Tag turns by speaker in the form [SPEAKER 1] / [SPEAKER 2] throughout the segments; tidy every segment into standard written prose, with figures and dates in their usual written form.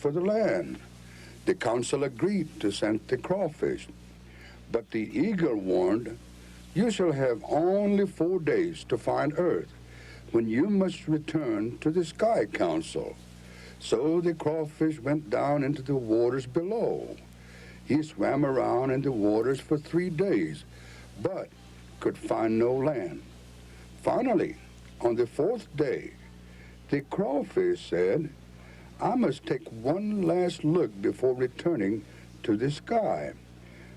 [SPEAKER 1] for the land. The council agreed to send the crawfish, but the eagle warned, "You shall have only 4 days to find earth, when you must return to the sky council." So the crawfish went down into the waters below. He swam around in the waters for 3 days, but could find no land. Finally, on the 4th day, the crawfish said, "I must take one last look before returning to the sky."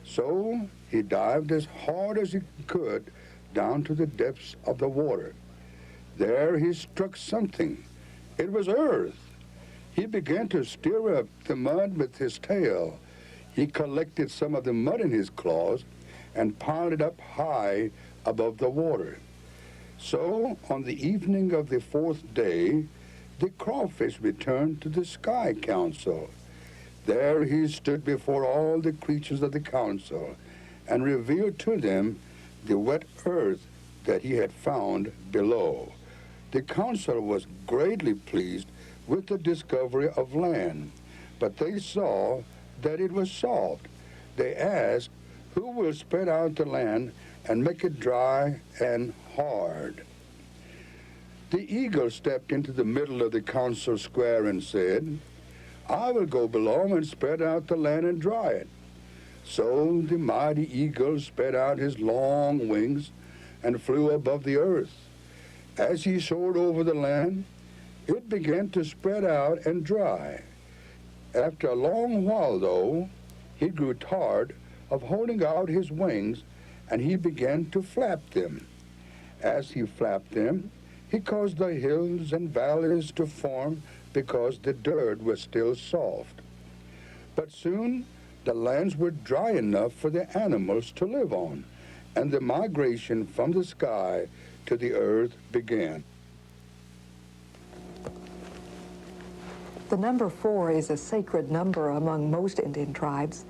[SPEAKER 1] So he dived as hard as he could down to the depths of the water. There he struck something. It was earth. He began to stir up the mud with his tail. He collected some of the mud in his claws and piled it up high above the water. So on the evening of the 4th day, the crawfish returned to the sky council. There he stood before all the creatures of the council and revealed to them the wet earth that he had found below. The council was greatly pleased with the discovery of land, but they saw that it was soft. They asked, "Who will spread out the land and make it dry and hard?" The eagle stepped into the middle of the council square and said, "I will go below and spread out the land and dry it." So the mighty eagle spread out his long wings and flew above the earth. As he soared over the land, it began to spread out and dry. After a long while, though, he grew tired of holding out his wings, and he began to flap them. As he flapped them, he caused the hills and valleys to form because the dirt was still soft. But soon the lands were dry enough for the animals to live on, and the migration from the sky to the earth began.
[SPEAKER 2] The number 4 is a sacred number among most Indian tribes,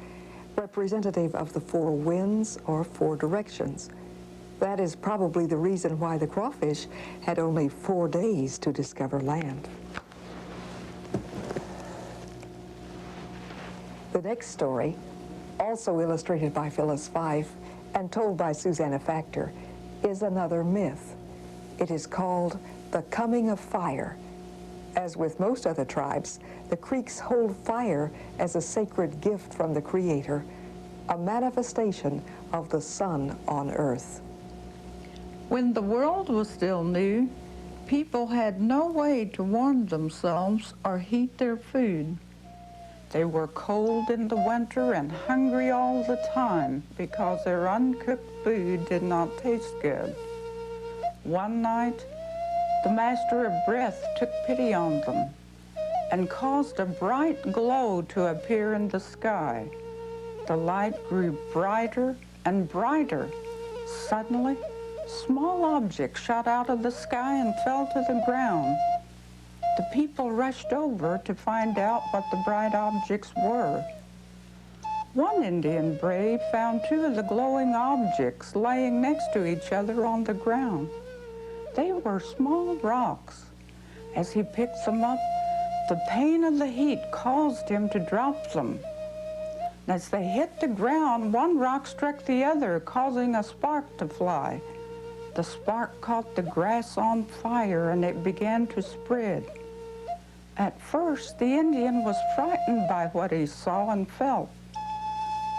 [SPEAKER 2] representative of the 4 winds or 4 directions. That is probably the reason why the crawfish had only 4 days to discover land. The next story, also illustrated by Phyllis Fife and told by Susanna Factor, is another myth. It is called The Coming of Fire. As with most other tribes, the Creeks hold fire as a sacred gift from the Creator, a manifestation of the sun on earth.
[SPEAKER 3] When the world was still new, people had no way to warm themselves or heat their food. They were cold in the winter and hungry all the time because their uncooked food did not taste good. One night, the Master of Breath took pity on them and caused a bright glow to appear in the sky. The light grew brighter and brighter. Suddenly, small objects shot out of the sky and fell to the ground. The people rushed over to find out what the bright objects were. One Indian brave found 2 of the glowing objects laying next to each other on the ground. They were small rocks. As he picked them up, the pain of the heat caused him to drop them. As they hit the ground, one rock struck the other, causing a spark to fly. The spark caught the grass on fire and it began to spread. At first, the Indian was frightened by what he saw and felt.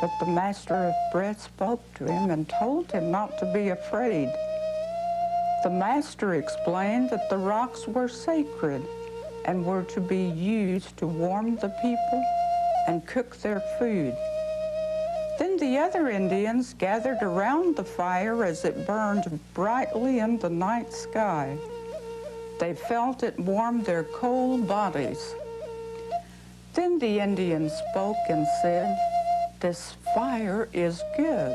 [SPEAKER 3] But the Master of Breath spoke to him and told him not to be afraid. The Master explained that the rocks were sacred and were to be used to warm the people and cook their food. Then the other Indians gathered around the fire as it burned brightly in the night sky. They felt it warm their cold bodies. Then the Indian spoke and said, "This fire is good.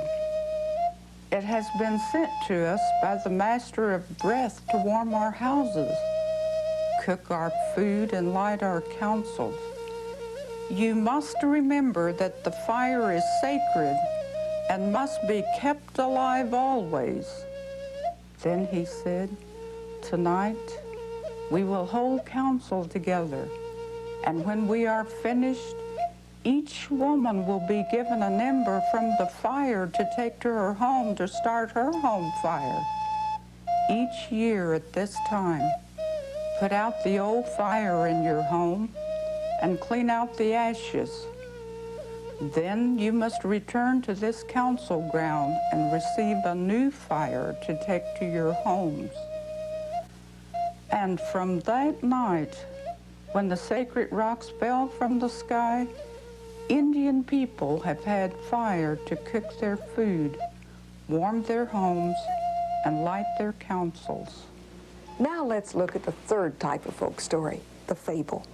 [SPEAKER 3] It has been sent to us by the Master of Breath to warm our houses, cook our food, and light our councils. You must remember that the fire is sacred and must be kept alive always." Then he said, "Tonight we will hold council together. And when we are finished, each woman will be given an ember from the fire to take to her home to start her home fire. Each year at this time, put out the old fire in your home and clean out the ashes. Then you must return to this council ground and receive a new fire to take to your homes. And from that night, when the sacred rocks fell from the sky, Indian people have had fire to cook their food, warm their homes, and light their councils.
[SPEAKER 2] Now let's look at the third type of folk story, the fable.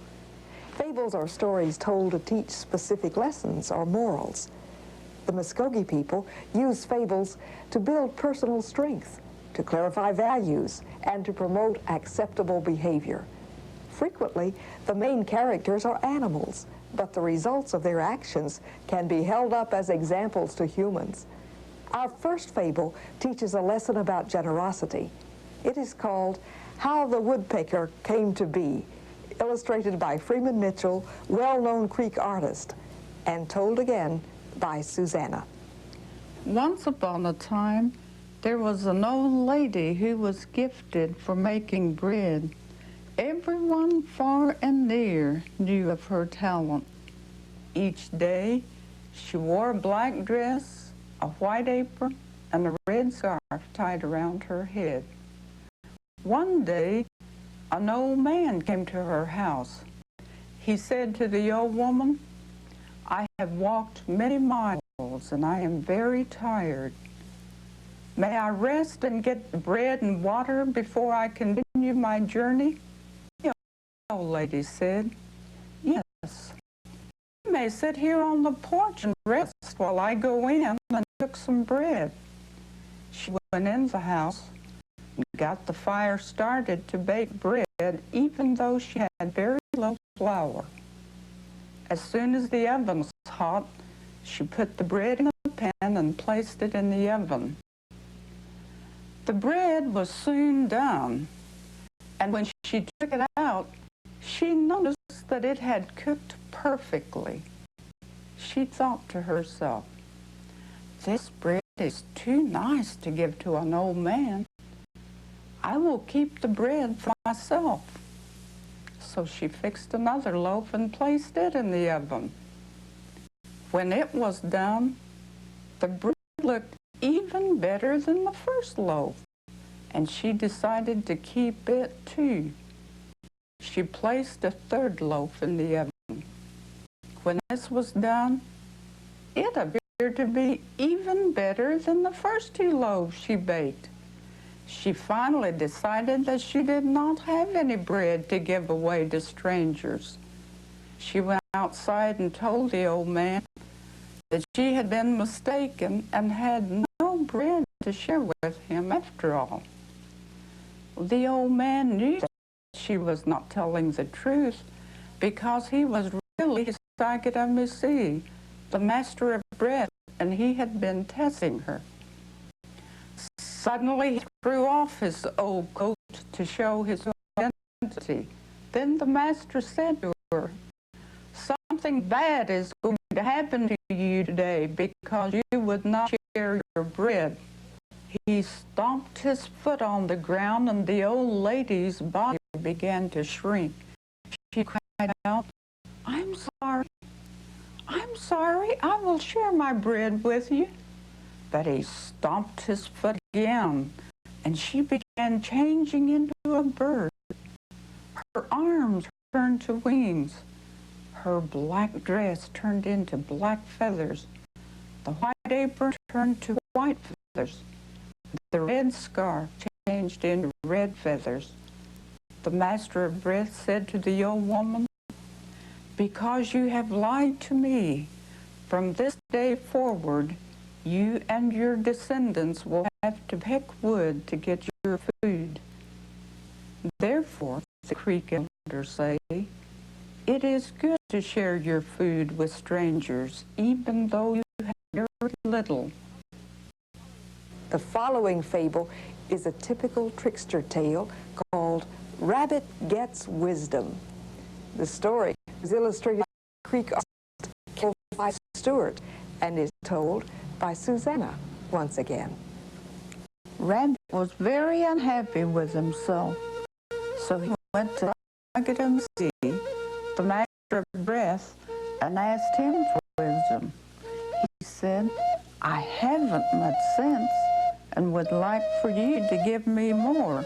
[SPEAKER 2] Fables are stories told to teach specific lessons or morals. The Muscogee people use fables to build personal strength, to clarify values, and to promote acceptable behavior. Frequently, the main characters are animals, but the results of their actions can be held up as examples to humans. Our first fable teaches a lesson about generosity. It is called How the Woodpecker Came to Be, illustrated by Freeman Mitchell, well-known Creek artist, and told again by Susanna.
[SPEAKER 3] Once upon a time, there was an old lady who was gifted for making bread. Everyone far and near knew of her talent. Each day, she wore a black dress, a white apron, and a red scarf tied around her head. One day, an old man came to her house. He said to the old woman, "I have walked many miles and I am very tired. May I rest and get bread and water before I continue my journey?" The old lady said, "Yes. You may sit here on the porch and rest while I go in and cook some bread." She went in the house and got the fire started to bake bread, even though she had very little flour. As soon as the oven was hot, she put the bread in a pan and placed it in the oven. The bread was soon done, and when she took it out, she noticed that it had cooked perfectly. She thought to herself, "This bread is too nice to give to an old man. I will keep the bread for myself." So she fixed another loaf and placed it in the oven. When it was done, the bread looked even better than the first loaf, and she decided to keep it too. She placed a third loaf in the oven. When this was done, it appeared to be even better than the first two loaves she baked. She finally decided that she did not have any bread to give away to strangers. She went outside and told the old man that she had been mistaken and had no bread to share with him after all. The old man knew that she was not telling the truth because he was really amidst, the master of bread, and he had been testing her. Suddenly he threw off his old coat to show his identity. Then the master said to her, "Something bad is going to happen to you today because you would not share your bread." He stomped his foot on the ground and the old lady's body began to shrink. She cried out, I'm sorry, I will share my bread with you." But he stomped his foot again, and she began changing into a bird. Her arms turned to wings. Her black dress turned into black feathers. The white apron turned to white feathers. The red scarf changed into red feathers. The master of bread said to the old woman, "Because you have lied to me, from this day forward, you and your descendants will have to pick wood to get your food." Therefore, the Creek elders say, it is good to share your food with strangers, even though you have very little.
[SPEAKER 2] The following fable is a typical trickster tale called Rabbit Gets Wisdom. The story is illustrated by Creek artist killed by Stewart and is told by Susanna once again.
[SPEAKER 3] Rabbit was very unhappy with himself, so he went to Muscogee, the master of breath, and asked him for wisdom. He said, "I haven't much sense and would like for you to give me more."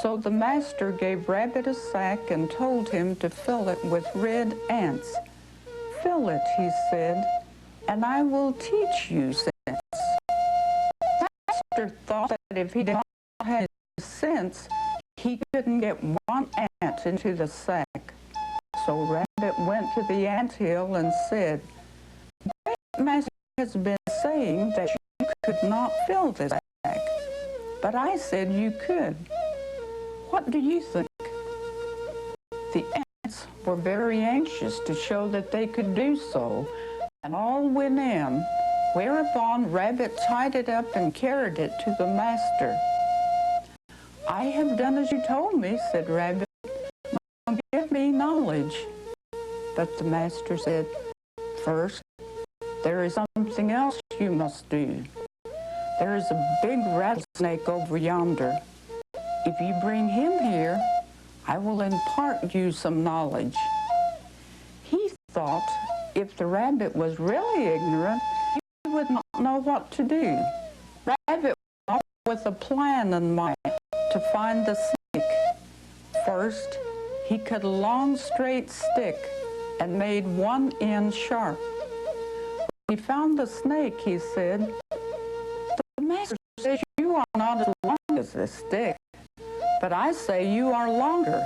[SPEAKER 3] So the master gave Rabbit a sack and told him to fill it with red ants. "Fill it," he said, "and I will teach you sense." The master thought that if he did not have sense, he couldn't get one ant into the sack. So Rabbit went to the anthill and said, "The great master has been saying that you could not fill this sack, but I said you could. What do you think?" The ants were very anxious to show that they could do so, and all went in, whereupon Rabbit tied it up and carried it to the master. "I have done as you told me," said Rabbit. "Now give me knowledge." But the master said, "First, there is something else you must do. There is a big rattlesnake over yonder. If you bring him here, I will impart you some knowledge." He thought if the rabbit was really ignorant, he would not know what to do. Rabbit went off with a plan in mind to find the snake. First, he cut a long straight stick and made one end sharp. When he found the snake, he said, "The master says you are not as long as this stick, but I say you are longer."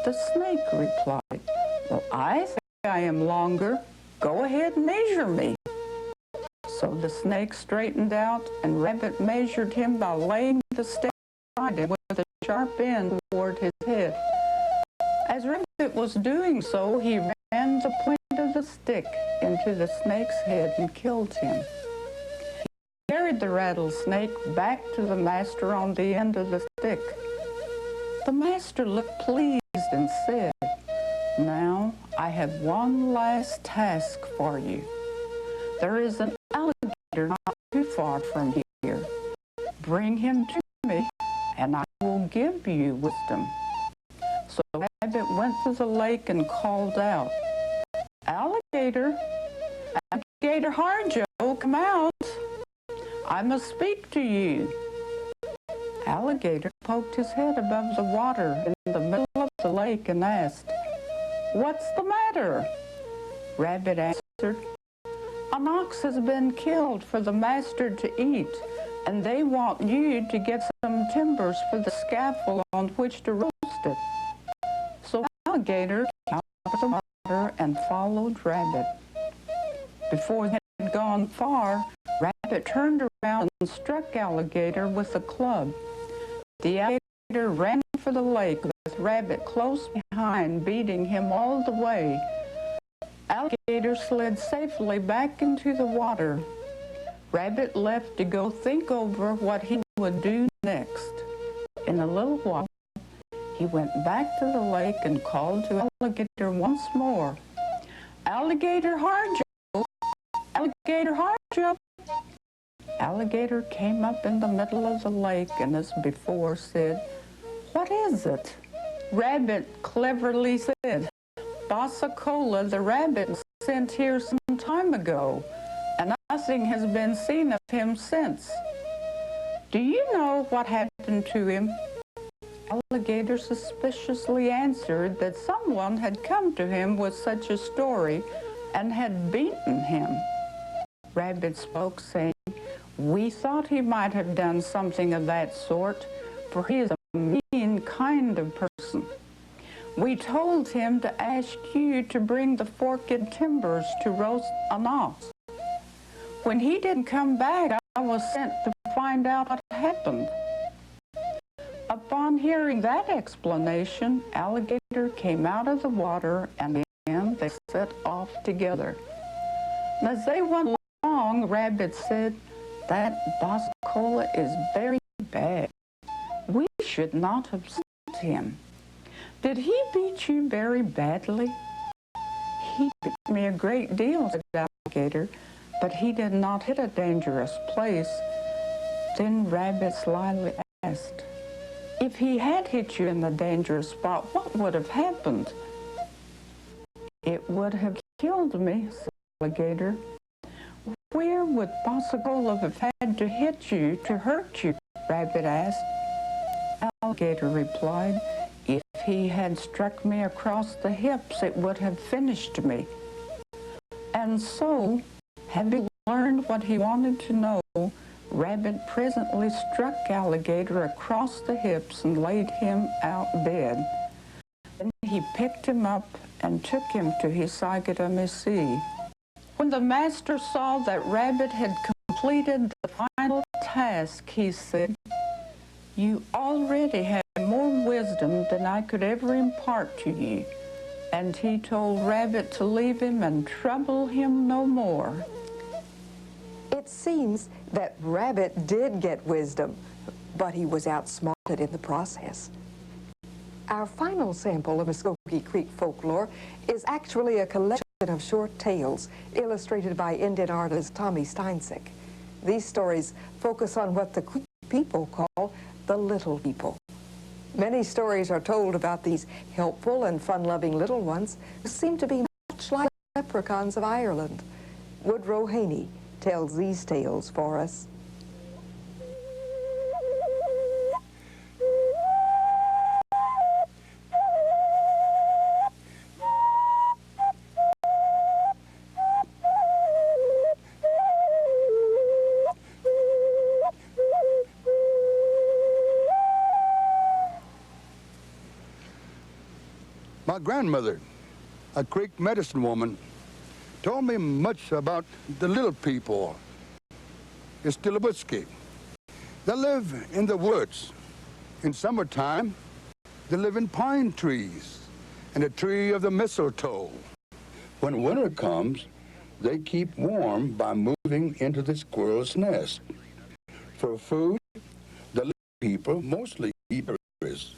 [SPEAKER 3] The snake replied, "Well, I say I am longer. Go ahead and measure me." So the snake straightened out, and Rabbit measured him by laying the stick beside him with a sharp end toward his head. As Rabbit was doing so, he ran the point of the stick into the snake's head and killed him. He carried the rattlesnake back to the master on the end of the stick. The master looked pleased and said, "Now I have one last task for you. There is an alligator not too far from here. Bring him to me, and I will give you wisdom." So Rabbit went to the lake and called out, "Alligator, Alligator Harjo, come out. I must speak to you." Alligator poked his head above the water in the middle of the lake and asked, "What's the matter?" Rabbit answered, "An ox has been killed for the master to eat, and they want you to get some timbers for the scaffold on which to roast it." So Alligator came out of the water and followed Rabbit. Before they had gone far, Rabbit turned around and struck Alligator with a club. The alligator ran for the lake with Rabbit close behind, beating him all the way. Alligator slid safely back into the water. Rabbit left to go think over what he would do next. In a little while, he went back to the lake and called to Alligator once more, "Alligator Harjo! Alligator Harjo!" Alligator came up in the middle of the lake and, as before, said, "What is it?" Rabbit cleverly said, "Bossacola the rabbit was sent here some time ago, and nothing has been seen of him since. Do you know what happened to him?" Alligator suspiciously answered that someone had come to him with such a story and had beaten him. Rabbit spoke, saying, "We thought he might have done something of that sort, for he is a mean kind of person. We told him to ask you to bring the forked timbers to roast an ox. When he didn't come back, I was sent to find out what happened." Upon hearing that explanation, Alligator came out of the water, and then they set off together. And as they went along, Rabbit said, "That Bossacola is very bad. We should not have sent him. "Did he beat you very badly?" "He beat me a great deal," said the alligator, "but he did not hit a dangerous place." Then Rabbit slyly asked, "If he had hit you in the dangerous spot, what would have happened?" "It would have killed me," said the alligator. "Where would Posey have had to hit you to hurt you?" Rabbit asked. Alligator replied, "If he had struck me across the hips, it would have finished me." And so, having learned what he wanted to know, Rabbit presently struck Alligator across the hips and laid him out dead. Then he picked him up and took him to his Muscogee. When the master saw that Rabbit had completed the final task, he said, "You already have more wisdom than I could ever impart to you." And he told Rabbit to leave him and trouble him no more.
[SPEAKER 2] It seems that Rabbit did get wisdom, but he was outsmarted in the process. Our final sample of Muscogee Creek folklore is actually a collection of short tales illustrated by Indian artist Tommy Steinsick. These stories focus on what the Creek people call the little people. Many stories are told about these helpful and fun-loving little ones who seem to be much like leprechauns of Ireland. Woodrow Haney tells these tales for us.
[SPEAKER 1] My grandmother, a Creek medicine woman, told me much about the little people. It's Stickball. They live in the woods. In summertime, they live in pine trees and the tree of the mistletoe. When winter comes, they keep warm by moving into the squirrel's nest. For food, the little people mostly eat berries.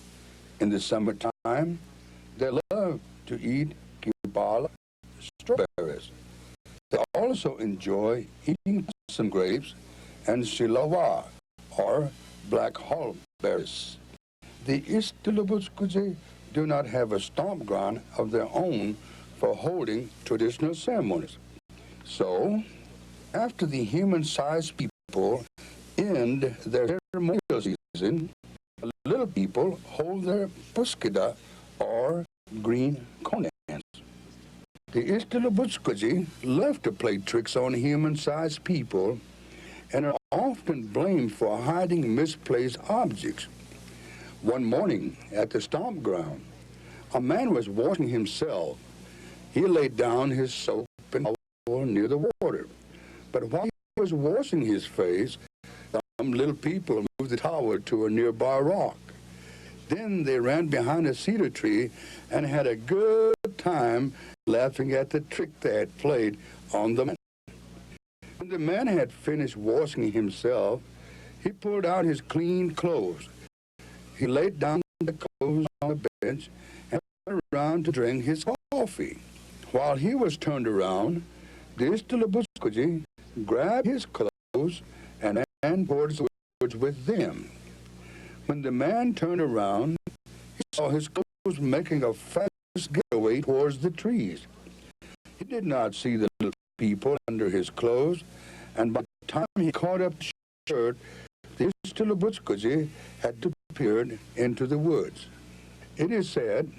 [SPEAKER 1] In the summertime, they love to eat kibala, strawberries. They also enjoy eating possum grapes and shilawa, or black hullberries. The Muscogee do not have a stomp ground of their own for holding traditional ceremonies. So, after the human-sized people end their ceremonial season, the little people hold their puskida, or green corn dance. The Muscogee love to play tricks on human-sized people and are often blamed for hiding misplaced objects. One morning at the stomp ground, a man was washing himself. He laid down his soap and towel near the water. But while he was washing his face, some little people moved the towel to a nearby rock. Then they ran behind a cedar tree and had a good time laughing at the trick they had played on the man. When the man had finished washing himself, he pulled out his clean clothes. He laid down the clothes on the bench and turned around to drink his coffee. While he was turned around, the Muscogee grabbed his clothes and ran towards the woods with them. When the man turned around, he saw his clothes making a fast getaway towards the trees. He did not see the little people under his clothes, and by the time he caught up the shirt, the Muscogee had disappeared into the woods. It is said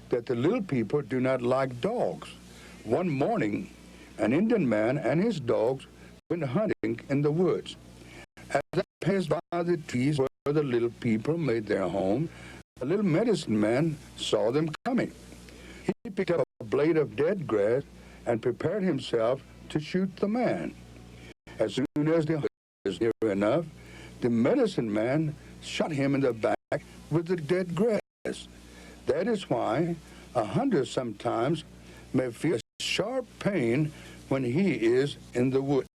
[SPEAKER 1] that the little people do not like dogs. One morning, an Indian man and his dogs went hunting in the woods. As they passed by the trees where the little people made their home, the little medicine man saw them coming. He picked up a blade of dead grass and prepared himself to shoot the man. As soon as the hunter was near enough, the medicine man shot him in the back with the dead grass. That is why a hunter sometimes may feel sharp pain when he is in the woods.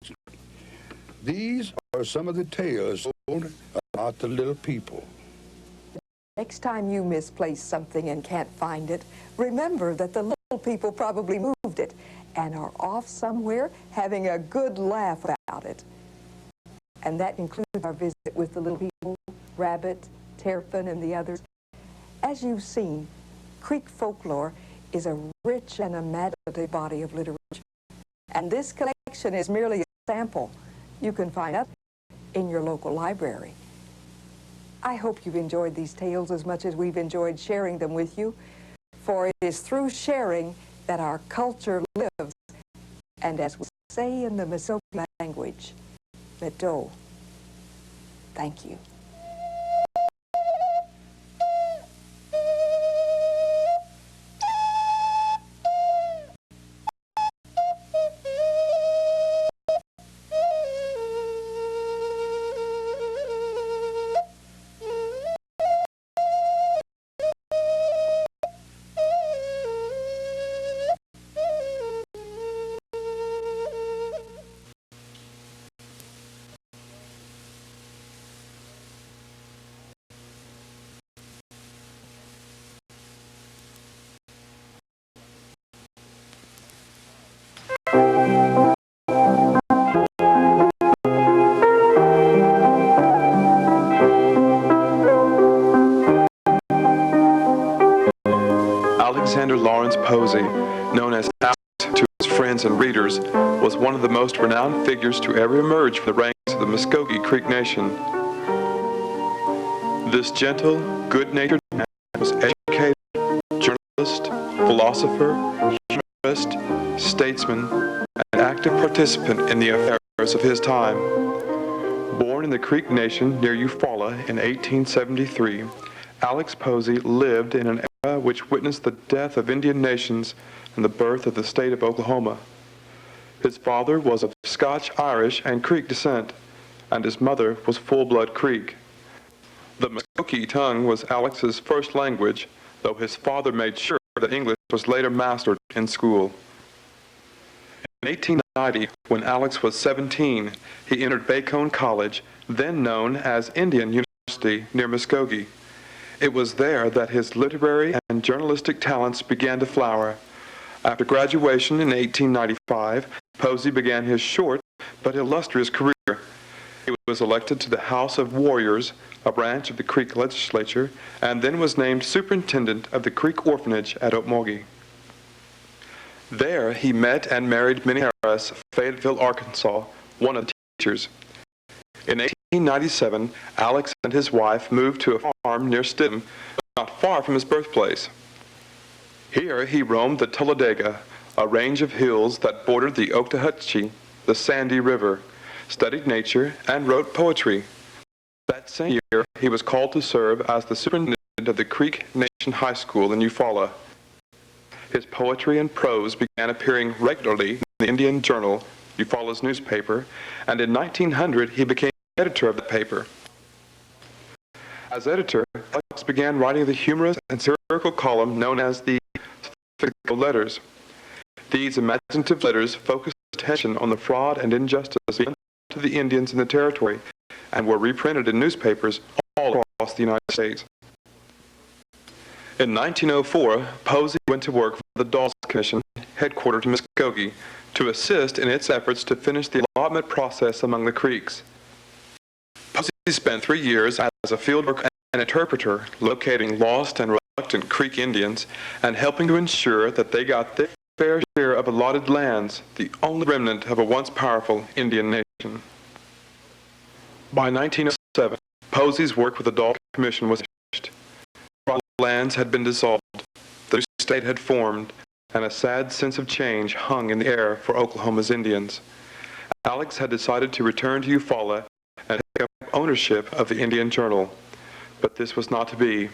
[SPEAKER 1] These are some of the tales told about the little people.
[SPEAKER 2] Next time you misplace something and can't find it, remember that the little people probably moved it and are off somewhere having a good laugh about it. And that includes our visit with the little people, Rabbit, Terrapin, and the others. As you've seen, Creek folklore is a rich and imaginative body of literature. And this collection is merely a sample. You can find it in your local library. I hope you've enjoyed these tales as much as we've enjoyed sharing them with you, for it is through sharing that our culture lives. And as we say in the Muscogee language, Medo. Thank you.
[SPEAKER 4] Alexander Lawrence Posey, known as Alex to his friends and readers, was one of the most renowned figures to ever emerge from the ranks of the Muscogee Creek Nation. This gentle, good-natured man was educated, journalist, philosopher, humorist, statesman, and active participant in the affairs of his time. Born in the Creek Nation near Eufaula in 1873, Alex Posey lived in an era which witnessed the death of Indian nations and the birth of the state of Oklahoma. His father was of Scotch, Irish, and Creek descent, and his mother was full-blood Creek. The Muscogee tongue was Alex's first language, though his father made sure that English was later mastered in school. In 1890, when Alex was 17, he entered Bacone College, then known as Indian University, near Muscogee. It was there that his literary and journalistic talents began to flower. After graduation in 1895, Posey began his short but illustrious career. He was elected to the House of Warriors, a branch of the Creek legislature, and then was named superintendent of the Creek Orphanage at Okmulgee. There he met and married Minnie Harris of Fayetteville, Arkansas, one of the teachers. In 1897, Alex and his wife moved to a farm near Stidham, not far from his birthplace. Here he roamed the Talladega, a range of hills that bordered the Oktahutchee, the Sandy River, studied nature, and wrote poetry. That same year, he was called to serve as the superintendent of the Creek Nation High School in Eufaula. His poetry and prose began appearing regularly in the Indian Journal, Eufaula's newspaper, and in 1900 he became editor of the paper. As editor, Alex began writing the humorous and satirical column known as the Stickball letters. These imaginative letters focused attention on the fraud and injustice done to the Indians in the territory and were reprinted in newspapers all across the United States. In 1904, Posey went to work for the Dawes Commission, headquartered in Muscogee, to assist in its efforts to finish the allotment process among the Creeks. Posey spent 3 years as a field worker and interpreter, locating lost and reluctant Creek Indians and helping to ensure that they got their fair share of allotted lands, the only remnant of a once powerful Indian nation. By 1907, Posey's work with the Dawes Commission was finished. Tribal lands had been dissolved, the new state had formed, and a sad sense of change hung in the air for Oklahoma's Indians. Alex had decided to return to Eufaula and take up ownership of the Indian Journal. But this was not to be.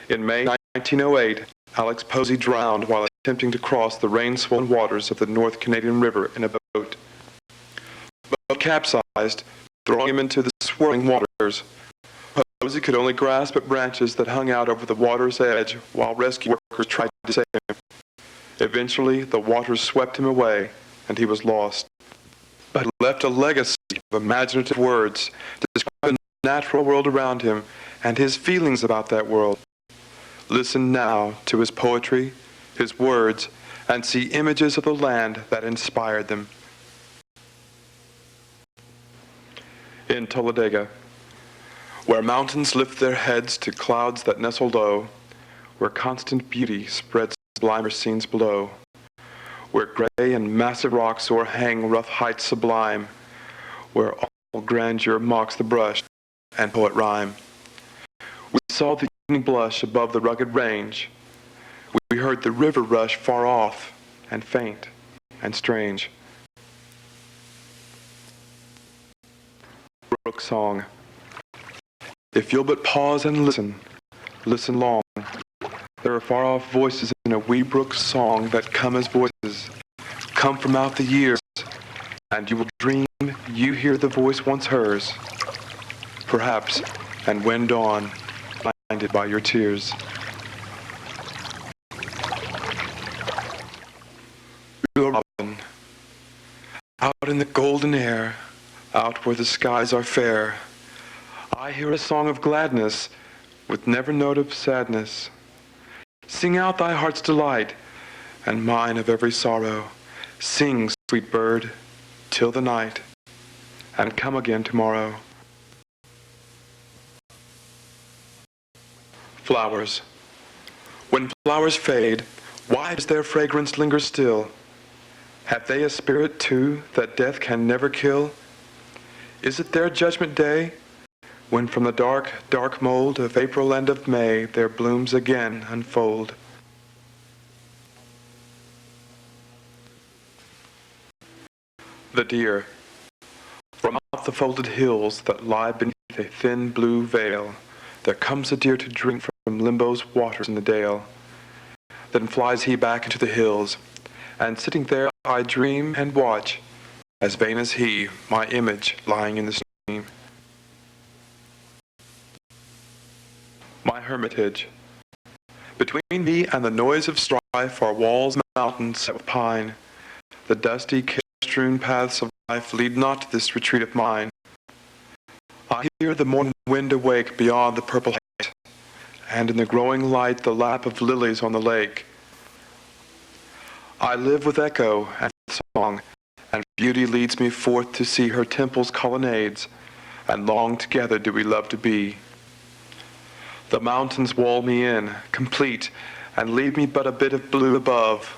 [SPEAKER 4] In May 1908, Alex Posey drowned while attempting to cross the rain-swollen waters of the North Canadian River in a boat. The boat capsized, throwing him into the swirling waters. Posey could only grasp at branches that hung out over the water's edge while rescue workers tried to save him. Eventually, the waters swept him away, and he was lost. But he left a legacy of imaginative words to describe the natural world around him and his feelings about that world. Listen now to his poetry, his words, and see images of the land that inspired them. In Talladega, where mountains lift their heads to clouds that nestle low, where constant beauty spreads sublimer scenes below, where gray and massive rocks o'erhang rough heights sublime, where all grandeur mocks the brush and poet rhyme. We saw the evening blush above the rugged range. We heard the river rush far off and faint and strange. Brook song. If you'll but pause and listen, listen long. There are far-off voices in a wee brook song that come as voices, come from out the years, and you will dream you hear the voice once hers, perhaps, and when dawn, blinded by your tears. You are robin, out in the golden air, out where the skies are fair. I hear a song of gladness with never note of sadness. Sing out thy heart's delight, and mine of every sorrow. Sing, sweet bird, till the night, and come again tomorrow. Flowers. When flowers fade, why does their fragrance linger still? Have they a spirit too that death can never kill? Is it their judgment day, when from the dark, dark mold of April and of May their blooms again unfold? The deer. From out the folded hills that lie beneath a thin blue veil, there comes a deer to drink from limbo's waters in the dale. Then flies he back into the hills, and sitting there I dream and watch, as vain as he, my image lying in the stream. My hermitage. Between me and the noise of strife are walls and mountains set with pine. The dusty, care-strewn paths of life lead not to this retreat of mine. I hear the morning wind awake beyond the purple height, and in the growing light the lap of lilies on the lake. I live with echo and song, and beauty leads me forth to see her temple's colonnades, and long together do we love to be. The mountains wall me in, complete, and leave me but a bit of blue above.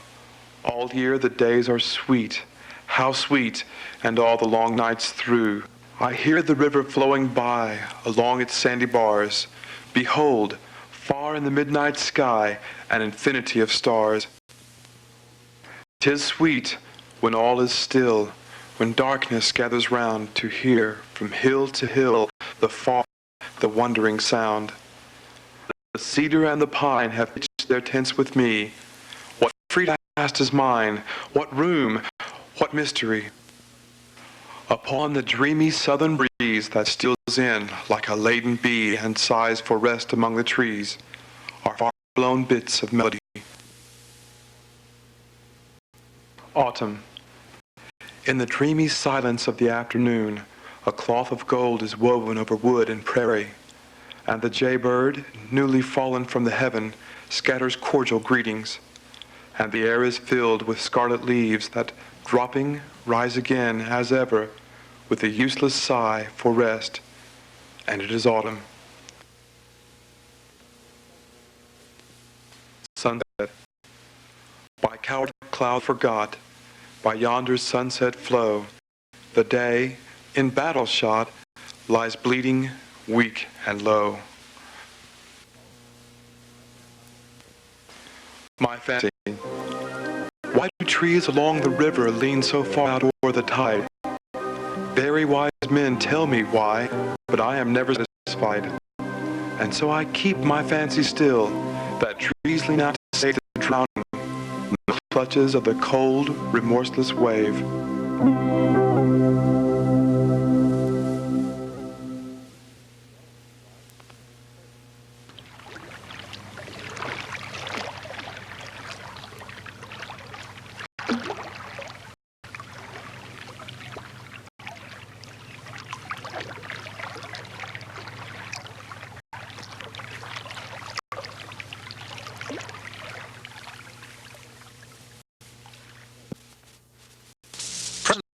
[SPEAKER 4] All year the days are sweet, how sweet, and all the long nights through. I hear the river flowing by along its sandy bars. Behold, far in the midnight sky, an infinity of stars. 'Tis sweet, when all is still, when darkness gathers round, to hear from hill to hill the far, the wondering sound. The cedar and the pine have pitched their tents with me. What free past is mine, what room, what mystery. Upon the dreamy southern breeze that steals in like a laden bee and sighs for rest among the trees are far-blown bits of melody. Autumn. In the dreamy silence of the afternoon, a cloth of gold is woven over wood and prairie, and the jaybird, newly fallen from the heaven, scatters cordial greetings, and the air is filled with scarlet leaves that, dropping, rise again, as ever, with a useless sigh for rest, and it is autumn. Sunset. By coward cloud forgot, by yonder's sunset flow, the day, in battle shot, lies bleeding, weak and low. My fancy. Why do trees along the river lean so far out o'er the tide? Very wise men tell me why, but I am never satisfied. And so I keep my fancy still, that trees lean out to save the drowning in the clutches of the cold, remorseless wave.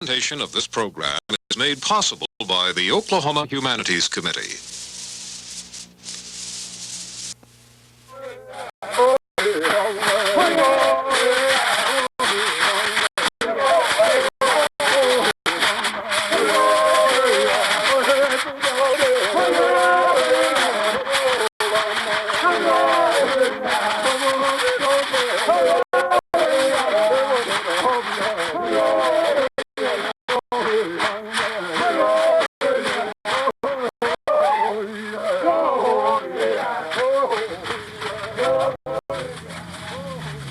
[SPEAKER 5] Presentation of this program is made possible by the Oklahoma Humanities Committee.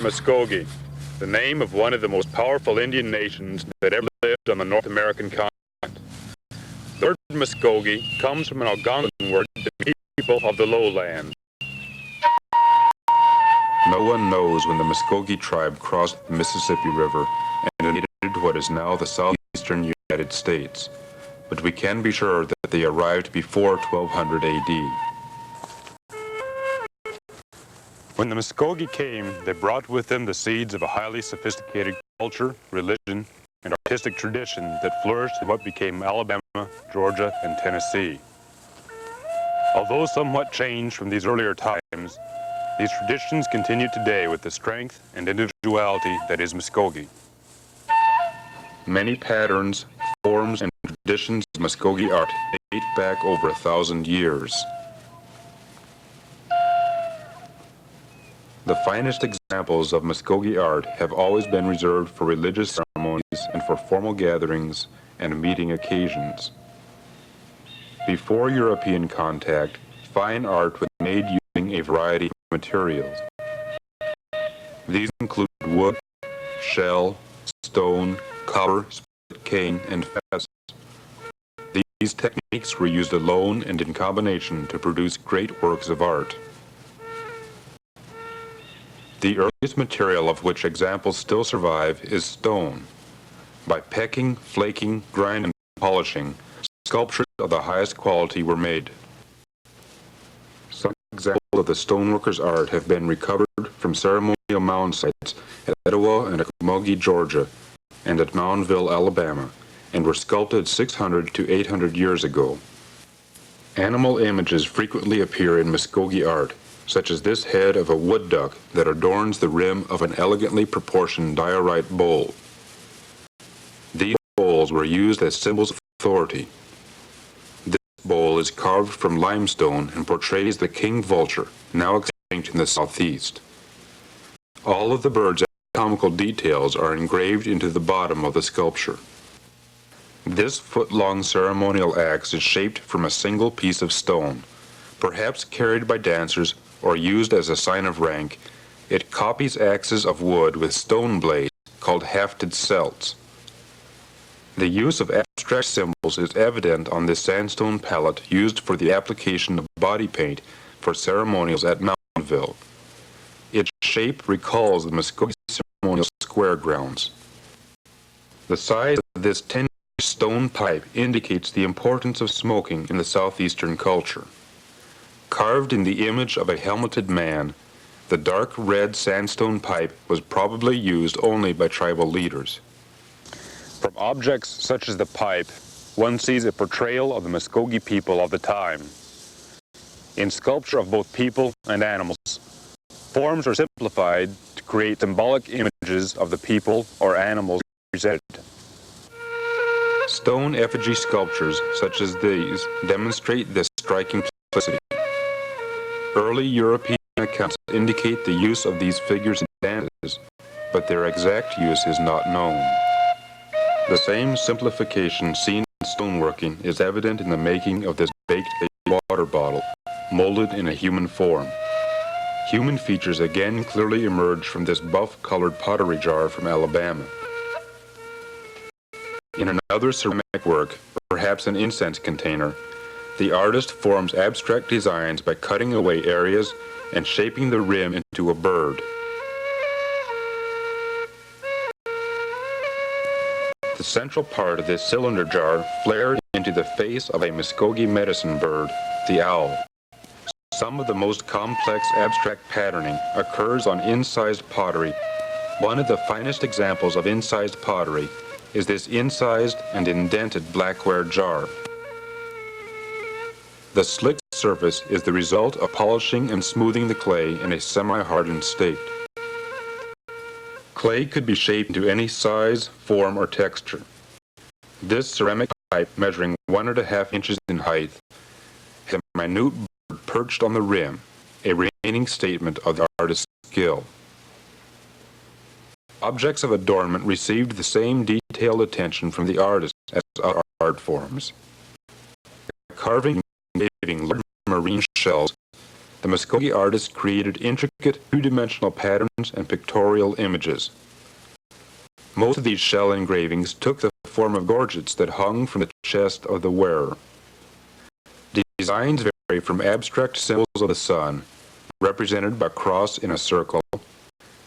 [SPEAKER 6] Muscogee, the name of one of the most powerful Indian nations that ever lived on the North American continent. The word Muscogee comes from an Algonquin word that means people of the lowlands. No one knows when the Muscogee tribe crossed the Mississippi River and invaded what is now the southeastern United States, but we can be sure that they arrived before 1200 AD. When the Muscogee came, they brought with them the seeds of a highly sophisticated culture, religion, and artistic tradition that flourished in what became Alabama, Georgia, and Tennessee. Although somewhat changed from these earlier times, these traditions continue today with the strength and individuality that is Muscogee. Many patterns, forms, and traditions of Muscogee art date back over 1,000 years. The finest examples of Muscogee art have always been reserved for religious ceremonies and for formal gatherings and meeting occasions. Before European contact, fine art was made using a variety of materials. These include wood, shell, stone, copper, split cane, and feathers. These techniques were used alone and in combination to produce great works of art. The earliest material of which examples still survive is stone. By pecking, flaking, grinding, and polishing, sculptures of the highest quality were made. Some examples of the stoneworker's art have been recovered from ceremonial mound sites at Etowah and Muscogee, Georgia, and at Moundville, Alabama, and were sculpted 600 to 800 years ago. Animal images frequently appear in Muscogee art, such as this head of a wood duck that adorns the rim of an elegantly proportioned diorite bowl. These bowls were used as symbols of authority. This bowl is carved from limestone and portrays the king vulture, now extinct in the southeast. All of the bird's anatomical details are engraved into the bottom of the sculpture. This foot-long ceremonial axe is shaped from a single piece of stone, perhaps carried by dancers or used as a sign of rank. It copies axes of wood with stone blades called hafted celts. The use of abstract symbols is evident on this sandstone palette used for the application of body paint for ceremonials at Moundville. Its shape recalls the Muscogee ceremonial square grounds. The size of this 10-inch stone pipe indicates the importance of smoking in the southeastern culture. Carved in the image of a helmeted man, the dark red sandstone pipe was probably used only by tribal leaders. From objects such as the pipe, one sees a portrayal of the Muscogee people of the time. In sculpture of both people and animals, forms are simplified to create symbolic images of the people or animals represented. Stone effigy sculptures such as these demonstrate this striking simplicity. Early European accounts indicate the use of these figures in dances, but their exact use is not known. The same simplification seen in stoneworking is evident in the making of this baked water bottle, molded in a human form. Human features again clearly emerge from this buff-colored pottery jar from Alabama. In another ceramic work, perhaps an incense container, the artist forms abstract designs by cutting away areas and shaping the rim into a bird. The central part of this cylinder jar flared into the face of a Muscogee medicine bird, the owl. Some of the most complex abstract patterning occurs on incised pottery. One of the finest examples of incised pottery is this incised and indented blackware jar. The slick surface is the result of polishing and smoothing the clay in a semi-hardened state. Clay could be shaped into any size, form, or texture. This ceramic pipe, measuring 1.5 inches in height, has a minute bird perched on the rim, a remaining statement of the artist's skill. Objects of adornment received the same detailed attention from the artist as other art forms. Carving and engraving large marine shells, the Muscogee artists created intricate two-dimensional patterns and pictorial images. Most of these shell engravings took the form of gorgets that hung from the chest of the wearer. Designs vary from abstract symbols of the sun, represented by a cross in a circle,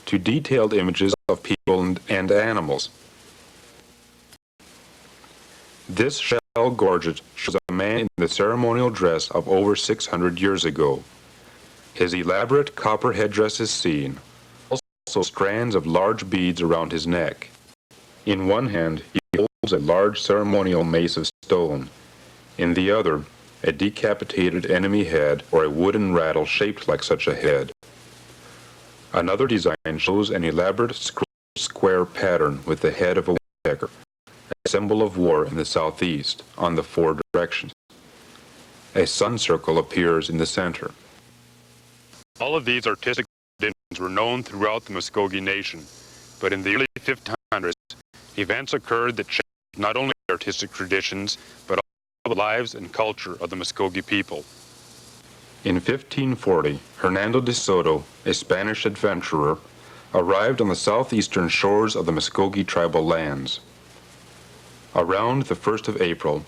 [SPEAKER 6] to detailed images of people and animals. This shell gorget shows a man in the ceremonial dress of over 600 years ago. His elaborate copper headdress is seen, also strands of large beads around his neck. In one hand, he holds a large ceremonial mace of stone. In the other, a decapitated enemy head or a wooden rattle shaped like such a head. Another design shows an elaborate square pattern with the head of a woodpecker, a symbol of war in the southeast, on the 4 directions. A sun circle appears in the center.
[SPEAKER 7] All of these artistic traditions were known throughout the Muscogee Nation, but in the early 1500s, events occurred that changed not only artistic traditions, but also the lives and culture of the Muscogee people.
[SPEAKER 6] In 1540, Hernando de Soto, a Spanish adventurer, arrived on the southeastern shores of the Muscogee tribal lands. Around the 1st of April,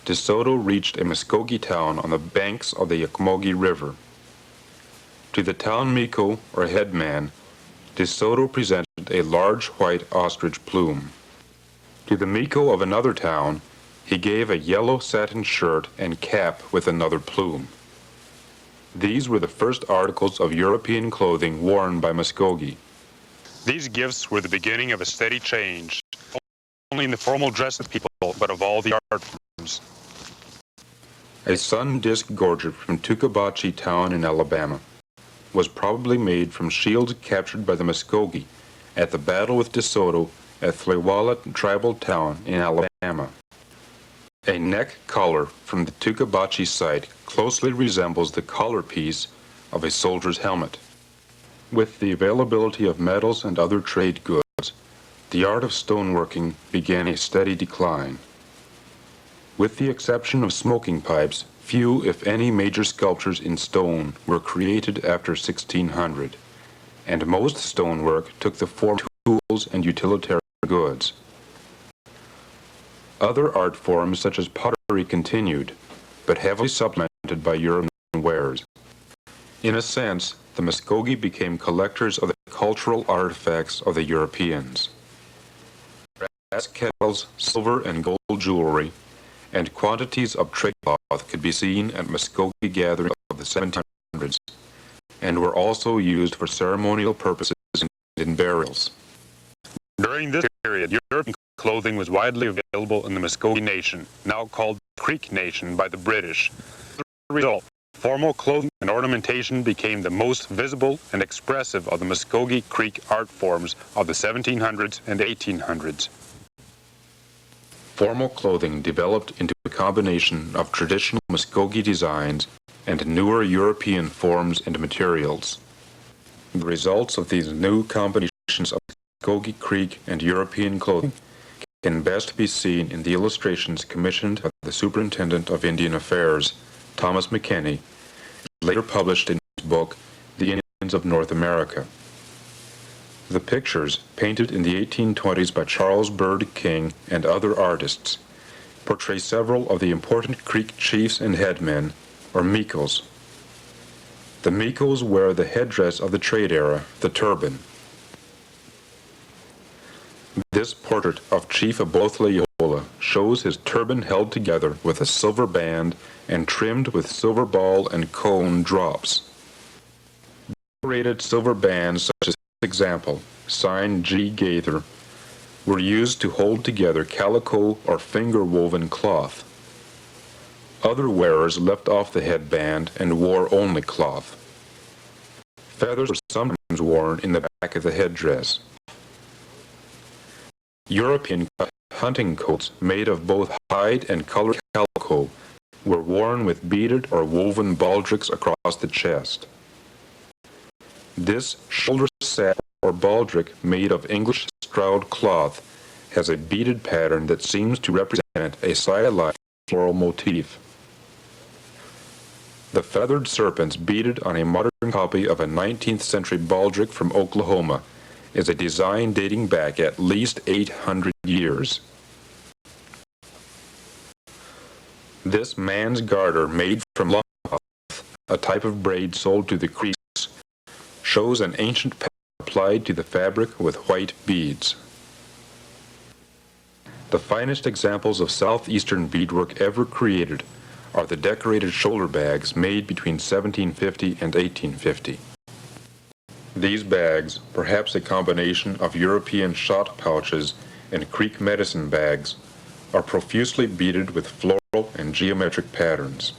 [SPEAKER 6] de Soto reached a Muscogee town on the banks of the Muscogee River. To the town Miko, or headman, de Soto presented a large white ostrich plume. To the Miko of another town, he gave a yellow satin shirt and cap with another plume. These were the first articles of European clothing worn by Muscogee.
[SPEAKER 7] These gifts were the beginning of a steady change, not only in the formal dress of people, but of all the art forms.
[SPEAKER 6] A sun disk gorget from Tucabachi town in Alabama was probably made from shields captured by the Muscogee at the battle with de Soto at Flewala tribal town in Alabama. A neck collar from the Tucabachi site closely resembles the collar piece of a soldier's helmet. With the availability of metals and other trade goods, the art of stoneworking began a steady decline. With the exception of smoking pipes, few, if any, major sculptures in stone were created after 1600, and most stonework took the form of tools and utilitarian goods. Other art forms such as pottery continued, but heavily supplemented by European wares. In a sense, the Muscogee became collectors of the cultural artifacts of the Europeans. Brass kettles, silver and gold jewelry, and quantities of trade cloth could be seen at Muscogee gatherings of the 1700s, and were also used for ceremonial purposes and in burials.
[SPEAKER 7] During this period, European clothing was widely available in the Muscogee Nation, now called the Creek Nation by the British. As a result, formal clothing and ornamentation became the most visible and expressive of the Muscogee Creek art forms of the 1700s and 1800s.
[SPEAKER 6] Formal clothing developed into a combination of traditional Muscogee designs and newer European forms and materials. The results of these new combinations of Muscogee Creek and European clothing can best be seen in the illustrations commissioned by the Superintendent of Indian Affairs, Thomas McKenney, later published in his book, The Indians of North America. The pictures, painted in the 1820s by Charles Bird King and other artists, portray several of the important Creek chiefs and headmen, or Mikos. The Mikos wear the headdress of the trade era, the turban. This portrait of Chief Abothla Yola shows his turban held together with a silver band and trimmed with silver ball and cone drops. Decorated silver bands such as this example, signed G. Gaither, were used to hold together calico or finger-woven cloth. Other wearers left off the headband and wore only cloth. Feathers were sometimes worn in the back of the headdress. European hunting coats made of both hide and colored calico were worn with beaded or woven baldricks across the chest. This shoulder sack or baldric made of English stroud cloth has a beaded pattern that seems to represent a stylized floral motif. The feathered serpents beaded on a modern copy of a 19th century baldric from Oklahoma is a design dating back at least 800 years. This man's garter made from long cloth, a type of braid sold to the Creeks, shows an ancient pattern applied to the fabric with white beads. The finest examples of southeastern beadwork ever created are the decorated shoulder bags made between 1750 and 1850. These bags, perhaps a combination of European shot pouches and Creek medicine bags, are profusely beaded with floral and geometric patterns.